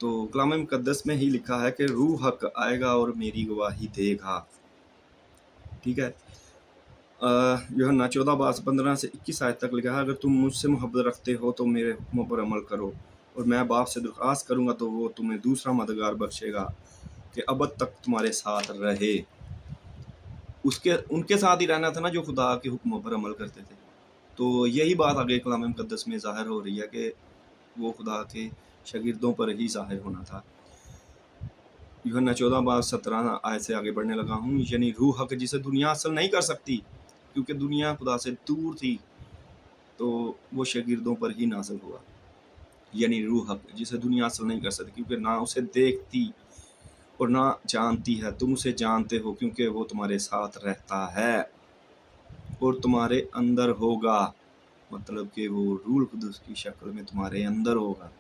तो कलाम मुक़द्दस में ही लिखा है कि रूह हक आएगा और मेरी गवाही देगा। ठीक है। यूहन्ना 14:15 से 21 आयत तक लिखा है, अगर तुम मुझसे मोहब्बत रखते हो तो मेरे हुक्मों पर अमल करो, और मैं बाप से दरख्वास्त करूँगा तो वो तुम्हें दूसरा मददगार बख्शेगा कि अबद तक तुम्हारे साथ रहे। उनके साथ ही रहना था ना जो खुदा के हुक्मों पर अमल करते थे। तो यही बात आगे कलाम मुक़द्दस में ज़ाहिर हो रही है कि वो खुदा के शागिर्दों पर ही ज़ाहिर होना था। यूहन्ना 14:17 आयत से आगे बढ़ने लगा हूँ। यानी रूह हक जिसे दुनिया हासिल नहीं कर सकती, क्योंकि दुनिया खुदा से दूर थी, तो वो शागिर्दों पर ही नाज़िल हुआ। यानी रूह हक जिसे दुनिया हासिल नहीं कर सकती, क्योंकि ना उसे देखती और ना जानती है। तुम उसे जानते हो क्योंकि वो तुम्हारे साथ रहता है और तुम्हारे अंदर होगा। मतलब कि वो रूह कुदस की शक्ल में तुम्हारे अंदर होगा।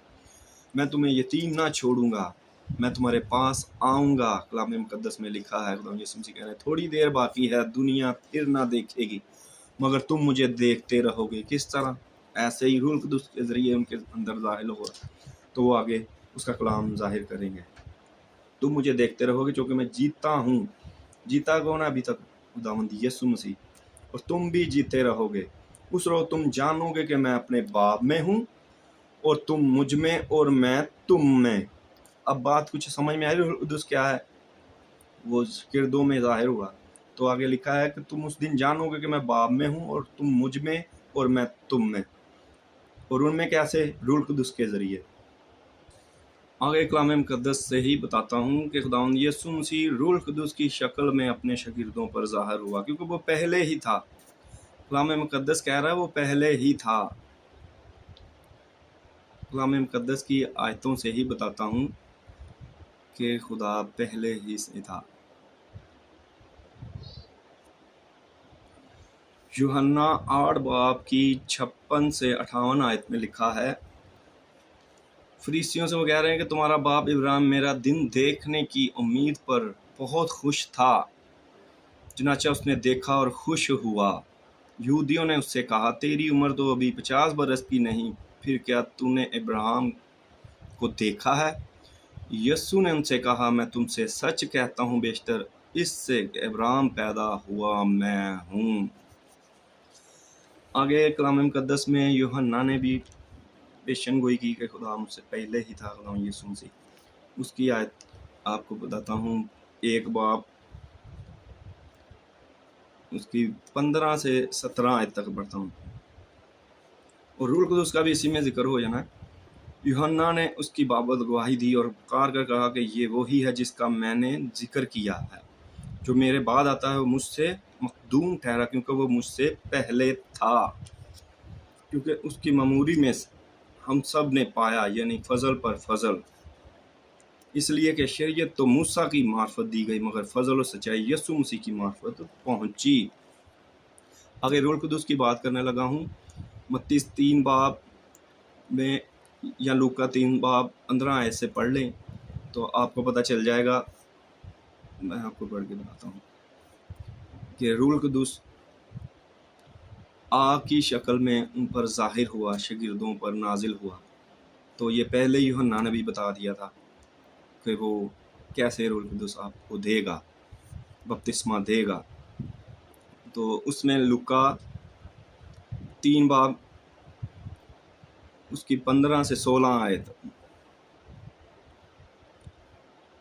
मैं तुम्हें यतीम ना छोड़ूंगा, मैं तुम्हारे पास आऊँगा। कलाम मुक़द्दस में लिखा है, खुदा यीशु मसीह कह रहे हैं, थोड़ी देर बाकी है, दुनिया फिर ना देखेगी, मगर तुम मुझे देखते रहोगे। किस तरह? ऐसे ही रूह कुदस के ज़रिए उनके अंदर ज़ाहिर होगा, तो वो आगे उसका कलाम ज़ाहिर करेंगे। तुम मुझे देखते रहोगे क्योंकि मैं जीता हूँ। जीता कौन है अभी तक? खुदावंद यीशु मसीह। और तुम भी जीते रहोगे। उस रोज़ तुम जानोगे कि मैं अपने बाप में हूँ और तुम मुझ में और मैं तुम में। अब बात कुछ समझ में आई? रूह कुदस क्या है? वो किरदों में ज़ाहिर हुआ। तो आगे लिखा है कि तुम उस दिन जानोगे कि मैं बाप में हूँ और तुम मुझ में और मैं तुम में। और उनमें कैसे? रूह कुदस के ज़रिए। आगे कलाम मुक़द्दस से ही बताता हूँ कि खुदावंद यीशु मसीह रूह कुदस की शक्ल में अपने शागिर्दों पर ज़ाहिर हुआ, क्योंकि वो पहले ही था। कलाम मुक़द्दस कह रहा है वो पहले ही था। कलाम मुक़द्दस की आयतों से ही बताता हूँ कि खुदा पहले ही से था। यूहन्ना 8 बाब की 56 से 58 आयत में लिखा है, फरीसियों से वो कह रहे हैं कि तुम्हारा बाप इब्राहिम मेरा दिन देखने की उम्मीद पर बहुत खुश था, चुनांचे उसने देखा और खुश हुआ। यहूदियों ने उससे कहा, तेरी उम्र तो अभी 50 बरस की नहीं, फिर क्या तूने इब्राहिम को देखा है? यीशु ने उनसे कहा, मैं तुमसे सच कहता हूँ, बेशतर इससे कि इब्राहिम पैदा हुआ मैं हूँ। आगे कलाम मुक़द्दस में यूहन्ना ने भी पेशन गोई की कि खुदा मुझसे पहले ही था, खुदा यीशु मसीह। उसकी आयत आपको बताता हूँ, 1 बाब उसकी 15 से 17 आयत तक पढ़ता हूँ। और रूह कुदस का भी इसी में जिक्र हो जाना। यूहन्ना ने उसकी बाबत गवाही दी और पुकार कर कहा कि ये वही है जिसका मैंने जिक्र किया है, जो मेरे बाद आता है वो मुझसे मखदूम ठहरा, क्योंकि वो मुझसे पहले था। क्योंकि उसकी ममूरी में हम सब ने पाया, यानी फजल पर फजल। इसलिए कि शरीयत तो मूसा की मार्फत दी गई, मगर फजल और सच्चाई यीशु मसीह की मार्फत पहुंची। आगे रूह कुदस की बात करने लगा हूँ। मत्ती 3 बाब में या लूका 3 बाब 15 आयत से पढ़ लें तो आपको पता चल जाएगा। मैं आपको पढ़ के बताता हूँ कि रूह कुदस आग की शक्ल में उन पर ज़ाहिर हुआ, शागिर्दों पर नाजिल हुआ। तो ये पहले यूहन्ना ने भी बता दिया था कि वो कैसे रूह कुदस आपको देगा, बपतिस्मा देगा। तो उसमें लूका 3 बाब उसकी 15 से 16 आयत,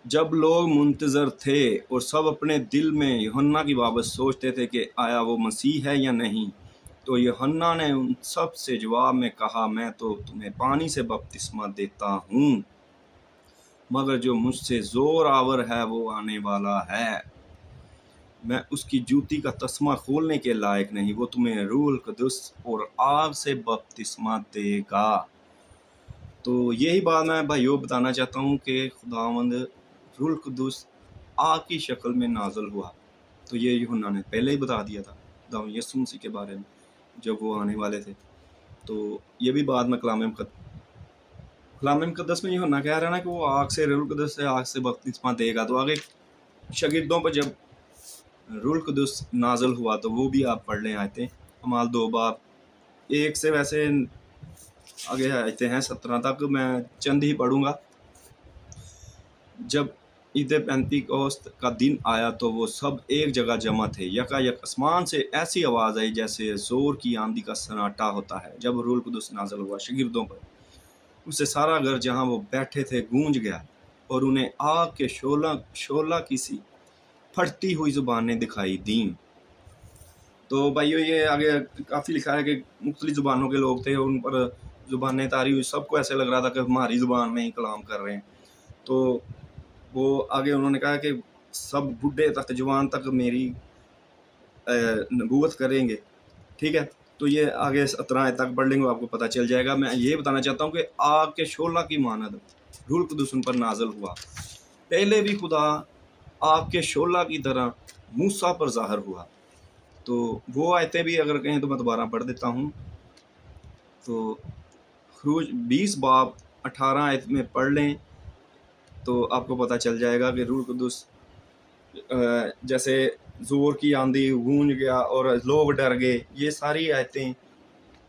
जब लोग मुंतज़र थे और सब अपने दिल में यूहन्ना की बाबत सोचते थे कि आया वो मसीह है या नहीं, तो यूहन्ना ने उन सब से जवाब में कहा, मैं तो तुम्हें पानी से बपतिस्मा देता हूँ, मगर जो मुझसे ज़ोर आवर है वो आने वाला है, मैं उसकी जूती का तस्मा खोलने के लायक नहीं। वो तुम्हें रूह कुदस और आग से बपतिस्मा देगा। तो यही बात मैं भाइयों बताना चाहता हूँ कि खुदावंद रूह कुदस आग की शक्ल में नाज़िल हुआ। तो ये यूहन्ना ने पहले ही बता दिया था खुदावंद यीशु मसीह के बारे में, जब वो आने वाले थे। तो ये भी बात मैं कलाम मुक़द्दस में यूहन्ना कह रहा है ना कि वो आग से, रूहुल कुदस से आग से बपतिस्मा देगा। तो आगे शागिर्दों पर जब रूहुल कुदस नाज़िल हुआ तो वो भी आप पढ़ लें आयतें, अमाल 2 बाब 1 से वैसे आगे आयतें हैं 17 तक, मैं चंद ही पढ़ूँगा। जब ईद पेंतिकोस्त का दिन आया तो वो सब एक जगह जमा थे। यकायक आसमान से ऐसी आवाज़ आई जैसे ज़ोर की आंधी का सन्नाटा होता है। जब रूहुल कुदस नाज़िल हुआ शागिर्दों पर, उससे सारा घर जहाँ वो बैठे थे गूंज गया और उन्हें आग के शोला की सी फटती हुई ज़ुबानें दिखाई दीं। तो भाइयों ये आगे काफ़ी लिखा है कि मुख्तलिफ ज़ुबानों के लोग थे, उन पर ज़ुबानें तारी हुई, सबको ऐसे लग रहा था कि हमारी ज़ुबान में ही कलाम कर रहे हैं। तो वो आगे उन्होंने कहा कि सब बूढ़े तक जवान तक मेरी नबूवत करेंगे। ठीक है, तो ये आगे 17 तक पढ़ लेंगे, आपको पता चल जाएगा। मैं ये बताना चाहता हूँ कि आग के शोला की मानद रूहुल कुदस उन पर नाज़िल हुआ। पहले भी खुदा आग के शोला की तरह मूसा पर ज़ाहिर हुआ। तो वो आयतें भी अगर कहें तो मैं दोबारा पढ़ देता हूँ। तो खरूज 20 बाब 18 आयत में पढ़ लें तो आपको पता चल जाएगा कि रूहुल कुदस जैसे ज़ोर की आंधी गूंज गया और लोग डर गए, ये सारी आयतें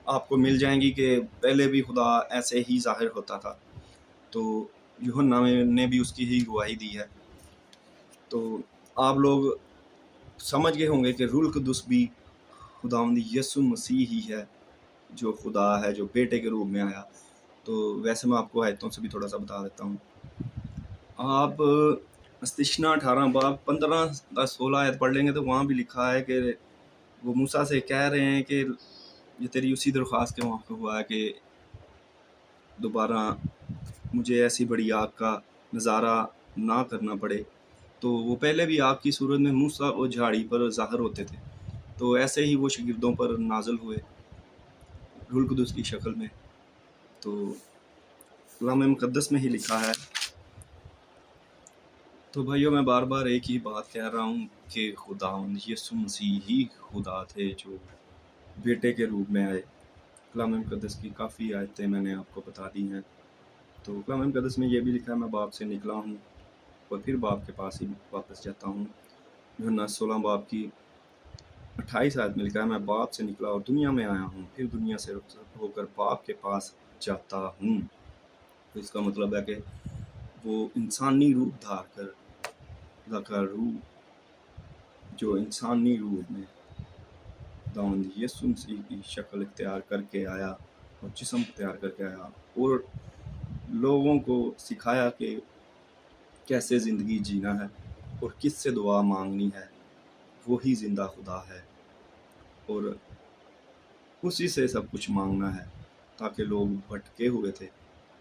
आपको मिल जाएंगी कि पहले भी खुदा ऐसे ही ज़ाहिर होता था। तो यूहन्ना ने भी उसकी ही गवाही दी है। तो आप लोग समझ गए होंगे कि रूहुल कुदस भी खुदावंद यीशु मसीह ही है, जो खुदा है, जो बेटे के रूप में आया। तो वैसे मैं आपको आयतों से भी थोड़ा सा बता देता हूँ। आप इस्तिश्ना 18 बाब 15-16 आयत पढ़ लेंगे तो वहाँ भी लिखा है कि वो मूसा से कह रहे हैं कि ये तेरी उसी दरख्वास्त के मौके हुआ है कि दोबारा मुझे ऐसी बड़ी आग का नज़ारा ना करना पड़े। तो वो पहले भी आग की सूरत में मूसा और झाड़ी पर ज़ाहिर होते थे, तो ऐसे ही वो शागिर्दों पर नाज़िल हुए रूहुल कुदस की शक्ल में। तो कलाम मुक़द्दस में ही लिखा है। तो भाइयों मैं बार बार एक ही बात कह रहा हूँ कि खुदावंद यीशु मसीह ही खुदा थे जो बेटे के रूप में आए। कलाम मुक़द्दस की काफ़ी आयतें मैंने आपको बता दी हैं। तो कलाम मुक़द्दस में ये भी लिखा है, मैं बाप से निकला हूँ और फिर बाप के पास ही वापस जाता हूँ। यूहन्ना 16 बाब की 28 आयत में लिखा है, मैं बाप से निकला और दुनिया में आया हूँ, फिर दुनिया से रुखसत होकर बाप के पास जाता हूँ। तो इसका मतलब है कि वो इंसानी रूप धार कर, खुदा का रूह जो इंसानी रूप में खुदावंद यीशु मसीह की शक्ल इख्तियार करके आया और जिस्म इख्तियार करके आया और लोगों को सिखाया कि कैसे ज़िंदगी जीना है और किससे दुआ मांगनी है। वही ज़िंदा खुदा है और उसी से सब कुछ मांगना है, ताकि लोग भटके हुए थे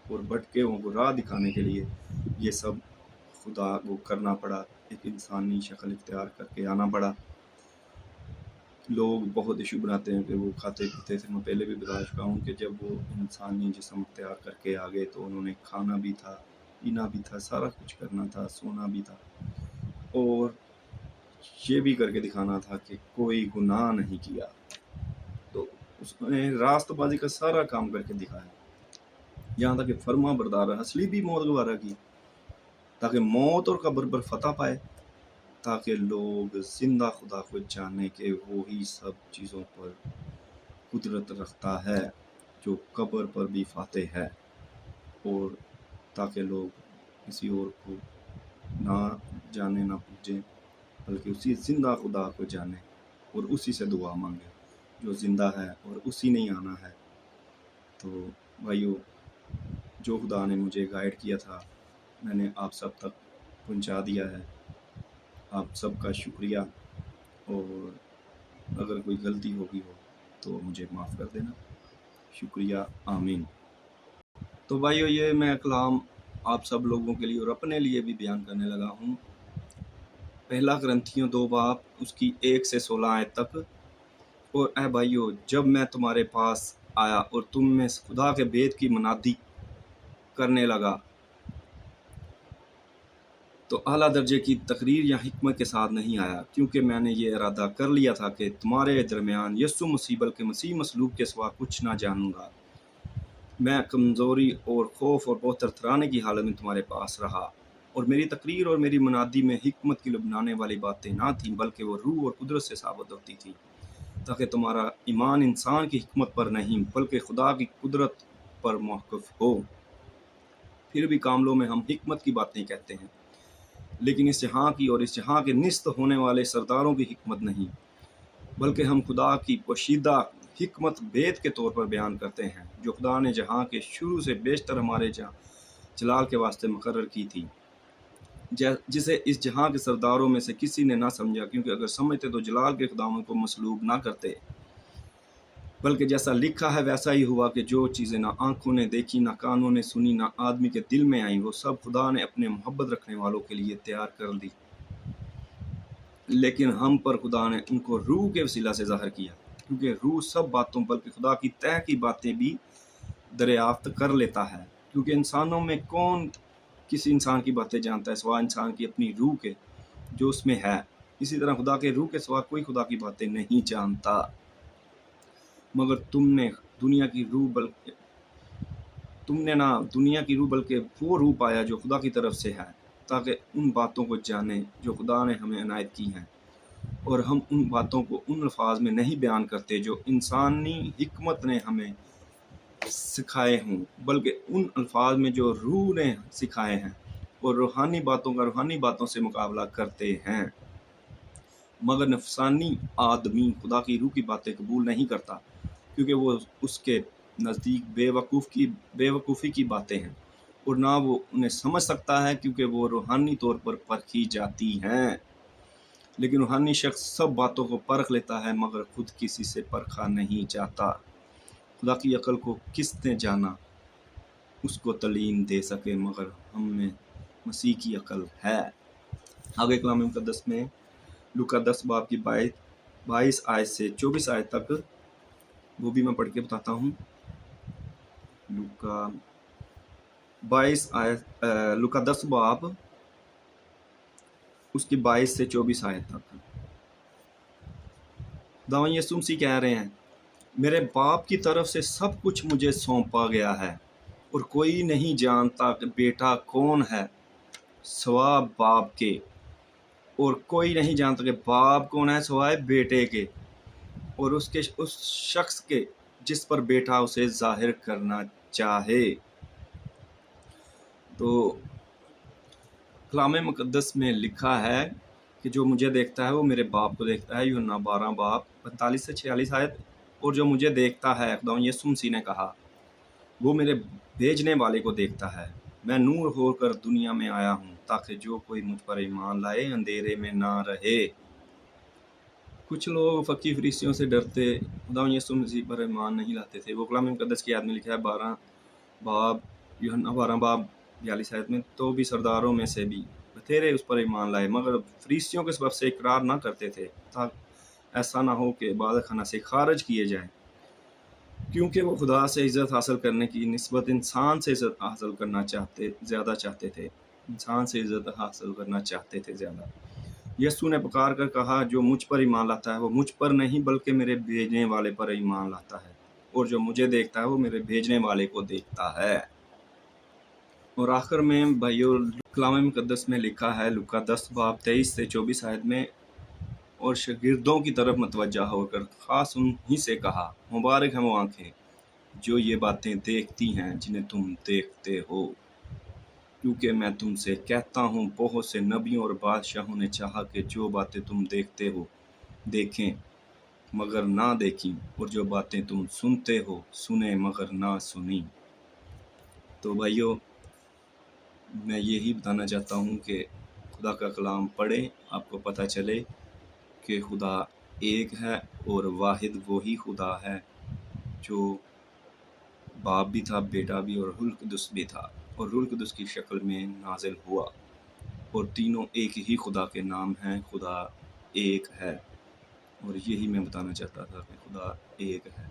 और भटके को राह दिखाने के लिए ये सब खुदा को करना पड़ा, एक इंसानी शक्ल इख्तियार करके आना पड़ा। लोग बहुत इशू बनाते हैं कि वो खाते पीते थे। मैं पहले भी बता चुका हूँ कि जब वो इंसानी जिस्म इख्तियार करके आ गए तो उन्होंने खाना भी था, पीना भी था, सारा कुछ करना था, सोना भी था और ये भी करके दिखाना था कि कोई गुनाह नहीं किया। तो उसने रास्तबाजी का सारा काम करके दिखाया, यहाँ तक कि फर्मा बरदार असली भी मौत गवारा की, ताकि मौत और कब्र पर फतह पाए, ताकि लोग जिंदा खुदा को जाने के वो ही सब चीज़ों पर कुदरत रखता है जो कब्र पर भी फाते है, और ताकि लोग किसी और को ना जाने ना पूजें, बल्कि उसी ज़िंदा खुदा को जाने और उसी से दुआ मांगे जो ज़िंदा है और उसी ने आना है। तो भाइयों, जो खुदा ने मुझे गाइड किया था मैंने आप सब तक पहुंचा दिया है। आप सबका शुक्रिया, और अगर कोई गलती होगी हो तो मुझे माफ़ कर देना। शुक्रिया, आमीन। तो भाइयों, ये मैं कलाम आप सब लोगों के लिए और अपने लिए भी बयान करने लगा हूँ। पहला करंथियों 2 बाब उसकी 1 से 16 आयत तक। और ऐ भाइयों, जब मैं तुम्हारे पास आया और तुम में खुदा के भेद की मनादी करने लगा तो आला दर्जे की तकरीर या हिकमत के साथ नहीं आया, क्योंकि मैंने ये इरादा कर लिया था कि तुम्हारे दरमियान यीशु मसीह बल्कि मसीह मसलूब के सिवा कुछ ना जानूंगा। मैं कमज़ोरी और खौफ और बहुत थरथराने की हालत में तुम्हारे पास रहा, और मेरी तकरीर और मेरी मुनादी में हिकमत की लुभाने वाली बातें ना थीं, बल्कि वो रूह और कुदरत से साबित होती थी, ताकि तुम्हारा ईमान इंसान की हिकमत पर नहीं बल्कि खुदा की कुदरत पर मौक़ूफ़ हो। फिर भी कामलों में हम हिकमत की बातें कहते हैं, लेकिन इस जहाँ की और इस जहाँ के निस्त होने वाले सरदारों की हिकमत नहीं, बल्कि हम खुदा की पोशीदा हिकमत भेद के तौर पर बयान करते हैं, जो खुदा ने जहाँ के शुरू से बेशतर हमारे जलाल के वास्ते मुकर्रर की थी, जिसे इस जहाँ के सरदारों में से किसी ने ना समझा, क्योंकि अगर समझते तो जलाल के खुदावन को मसलूब ना करते। बल्कि जैसा लिखा है वैसा ही हुआ कि जो चीज़ें ना आंखों ने देखी, ना कानों ने सुनी, ना आदमी के दिल में आई, वो सब खुदा ने अपने मोहब्बत रखने वालों के लिए तैयार कर दी। लेकिन हम पर खुदा ने उनको रूह के वसीला से ज़ाहिर किया, क्योंकि रूह सब बातों बल्कि खुदा की तह की बातें भी दरियाफ्त कर लेता है। क्योंकि इंसानों में कौन किसी इंसान की बातें जानता है सिवा इंसान की अपनी रूह के जो उसमें है। इसी तरह खुदा के रूह के सिवा कोई खुदा की बातें नहीं जानता। मगर तुमने ना दुनिया की रूह बल्कि वो रूह पाया जो खुदा की तरफ से है, ताकि उन बातों को जाने जो खुदा ने हमें इनायत की हैं, और हम उन बातों को उन अल्फाज में नहीं बयान करते जो इंसानी हिकमत ने हमें सिखाए हों, बल्कि उन अल्फाज में जो रूह ने सिखाए हैं, और रूहानी बातों का रूहानी बातों से मुकाबला करते हैं। मगर नफसानी आदमी खुदा की रूह की बातें कबूल नहीं करता, क्योंकि वो उसके नज़दीक बेवकूफ़ी की बातें हैं, और ना वो उन्हें समझ सकता है, क्योंकि वो रूहानी तौर पर परखी जाती हैं। लेकिन रूहानी शख्स सब बातों को परख लेता है, मगर खुद किसी से परखा नहीं जाता। खुदा की अकल को किसने जाना उसको तलीम दे सके, मगर हम में मसीह की अकल है। आगे कलाम मुक़द्दस में लूका 10 बाब की 22 आयत से 24 आयत तक, वो भी मैं पढ़ के बताता हूँ। लूका 10 बाब उसकी 22 से 24 आयत तक। खुदावंद यीशु मसीह कह रहे हैं, मेरे बाप की तरफ से सब कुछ मुझे सौंपा गया है, और कोई नहीं जानता कि बेटा कौन है सिवा बाप के, और कोई नहीं जानता कि बाप कौन है सिवाय बेटे के, और उस शख्स के जिस पर बेटा उसे जाहिर करना चाहे। तो कलाम मुक़द्दस में लिखा है कि जो मुझे देखता है वो मेरे बाप को देखता है। यूहन्ना 12 बाब 45 से 46 आयत। और जो मुझे देखता है, खुदावंद यीशु मसीह ने कहा, वो मेरे भेजने वाले को देखता है। मैं नूर होकर दुनिया में आया हूँ, ताकि जो कोई मुझ पर ईमान लाए अंधेरे में ना रहे। कुछ लोग फ़कीह फरीसियों से डरते खुदावंद यीशु मसीह पर ईमान नहीं लाते थे। वो कलाम मुक़द्दस की आयत में लिखा है यूहन्ना 12 बाब 42 आयत में, तो भी सरदारों में से भी बथेरे उस पर ईमान लाए, मगर फरीसियों के सबब से इकरार ना करते थे, ताकि ऐसा ना हो कि इबादत खाना से खारिज किए जाएं, क्योंकि वो खुदा से इज़्ज़त हासिल करने की निस्बत इंसान से इज़्ज़त हासिल करना ज़्यादा चाहते थे। इंसान से इज़्ज़त हासिल करना चाहते थे ज़्यादा। यीशु ने पुकार कर कहा, जो मुझ पर ईमान लाता है वो मुझ पर नहीं बल्कि मेरे भेजने वाले पर ईमान लाता है, और जो मुझे देखता है वो मेरे भेजने वाले को देखता है। और आखिर में भाइयों, कलाम मुक़द्दस में लिखा है लूका 10 बाब 23 से 24 आयत में, और शागिर्दों की तरफ मतवज्जा होकर ख़ास उन्हीं से कहा, मुबारक हैं वो आँखें जो ये बातें देखती हैं जिन्हें तुम देखते हो, क्योंकि मैं तुमसे कहता हूँ बहुत से नबियों और बादशाहों ने चाहा कि जो बातें तुम देखते हो देखें मगर ना देखी, और जो बातें तुम सुनते हो सुने मगर ना सुनी। तो भाइयों, मैं यही बताना चाहता हूँ कि खुदा का कलाम पढ़ें, आपको पता चले कि खुदा एक है, और वाहिद वही खुदा है जो बाप भी था, बेटा भी, और रूह कुदस भी था, और रूह कुदस की शक्ल में नाजिल हुआ, और तीनों एक ही खुदा के नाम हैं। खुदा एक है, और यही मैं बताना चाहता था कि खुदा एक है,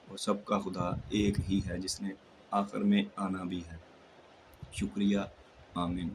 और सबका खुदा एक ही है, जिसने आखिर में आना भी है। शुक्रिया। आमीन।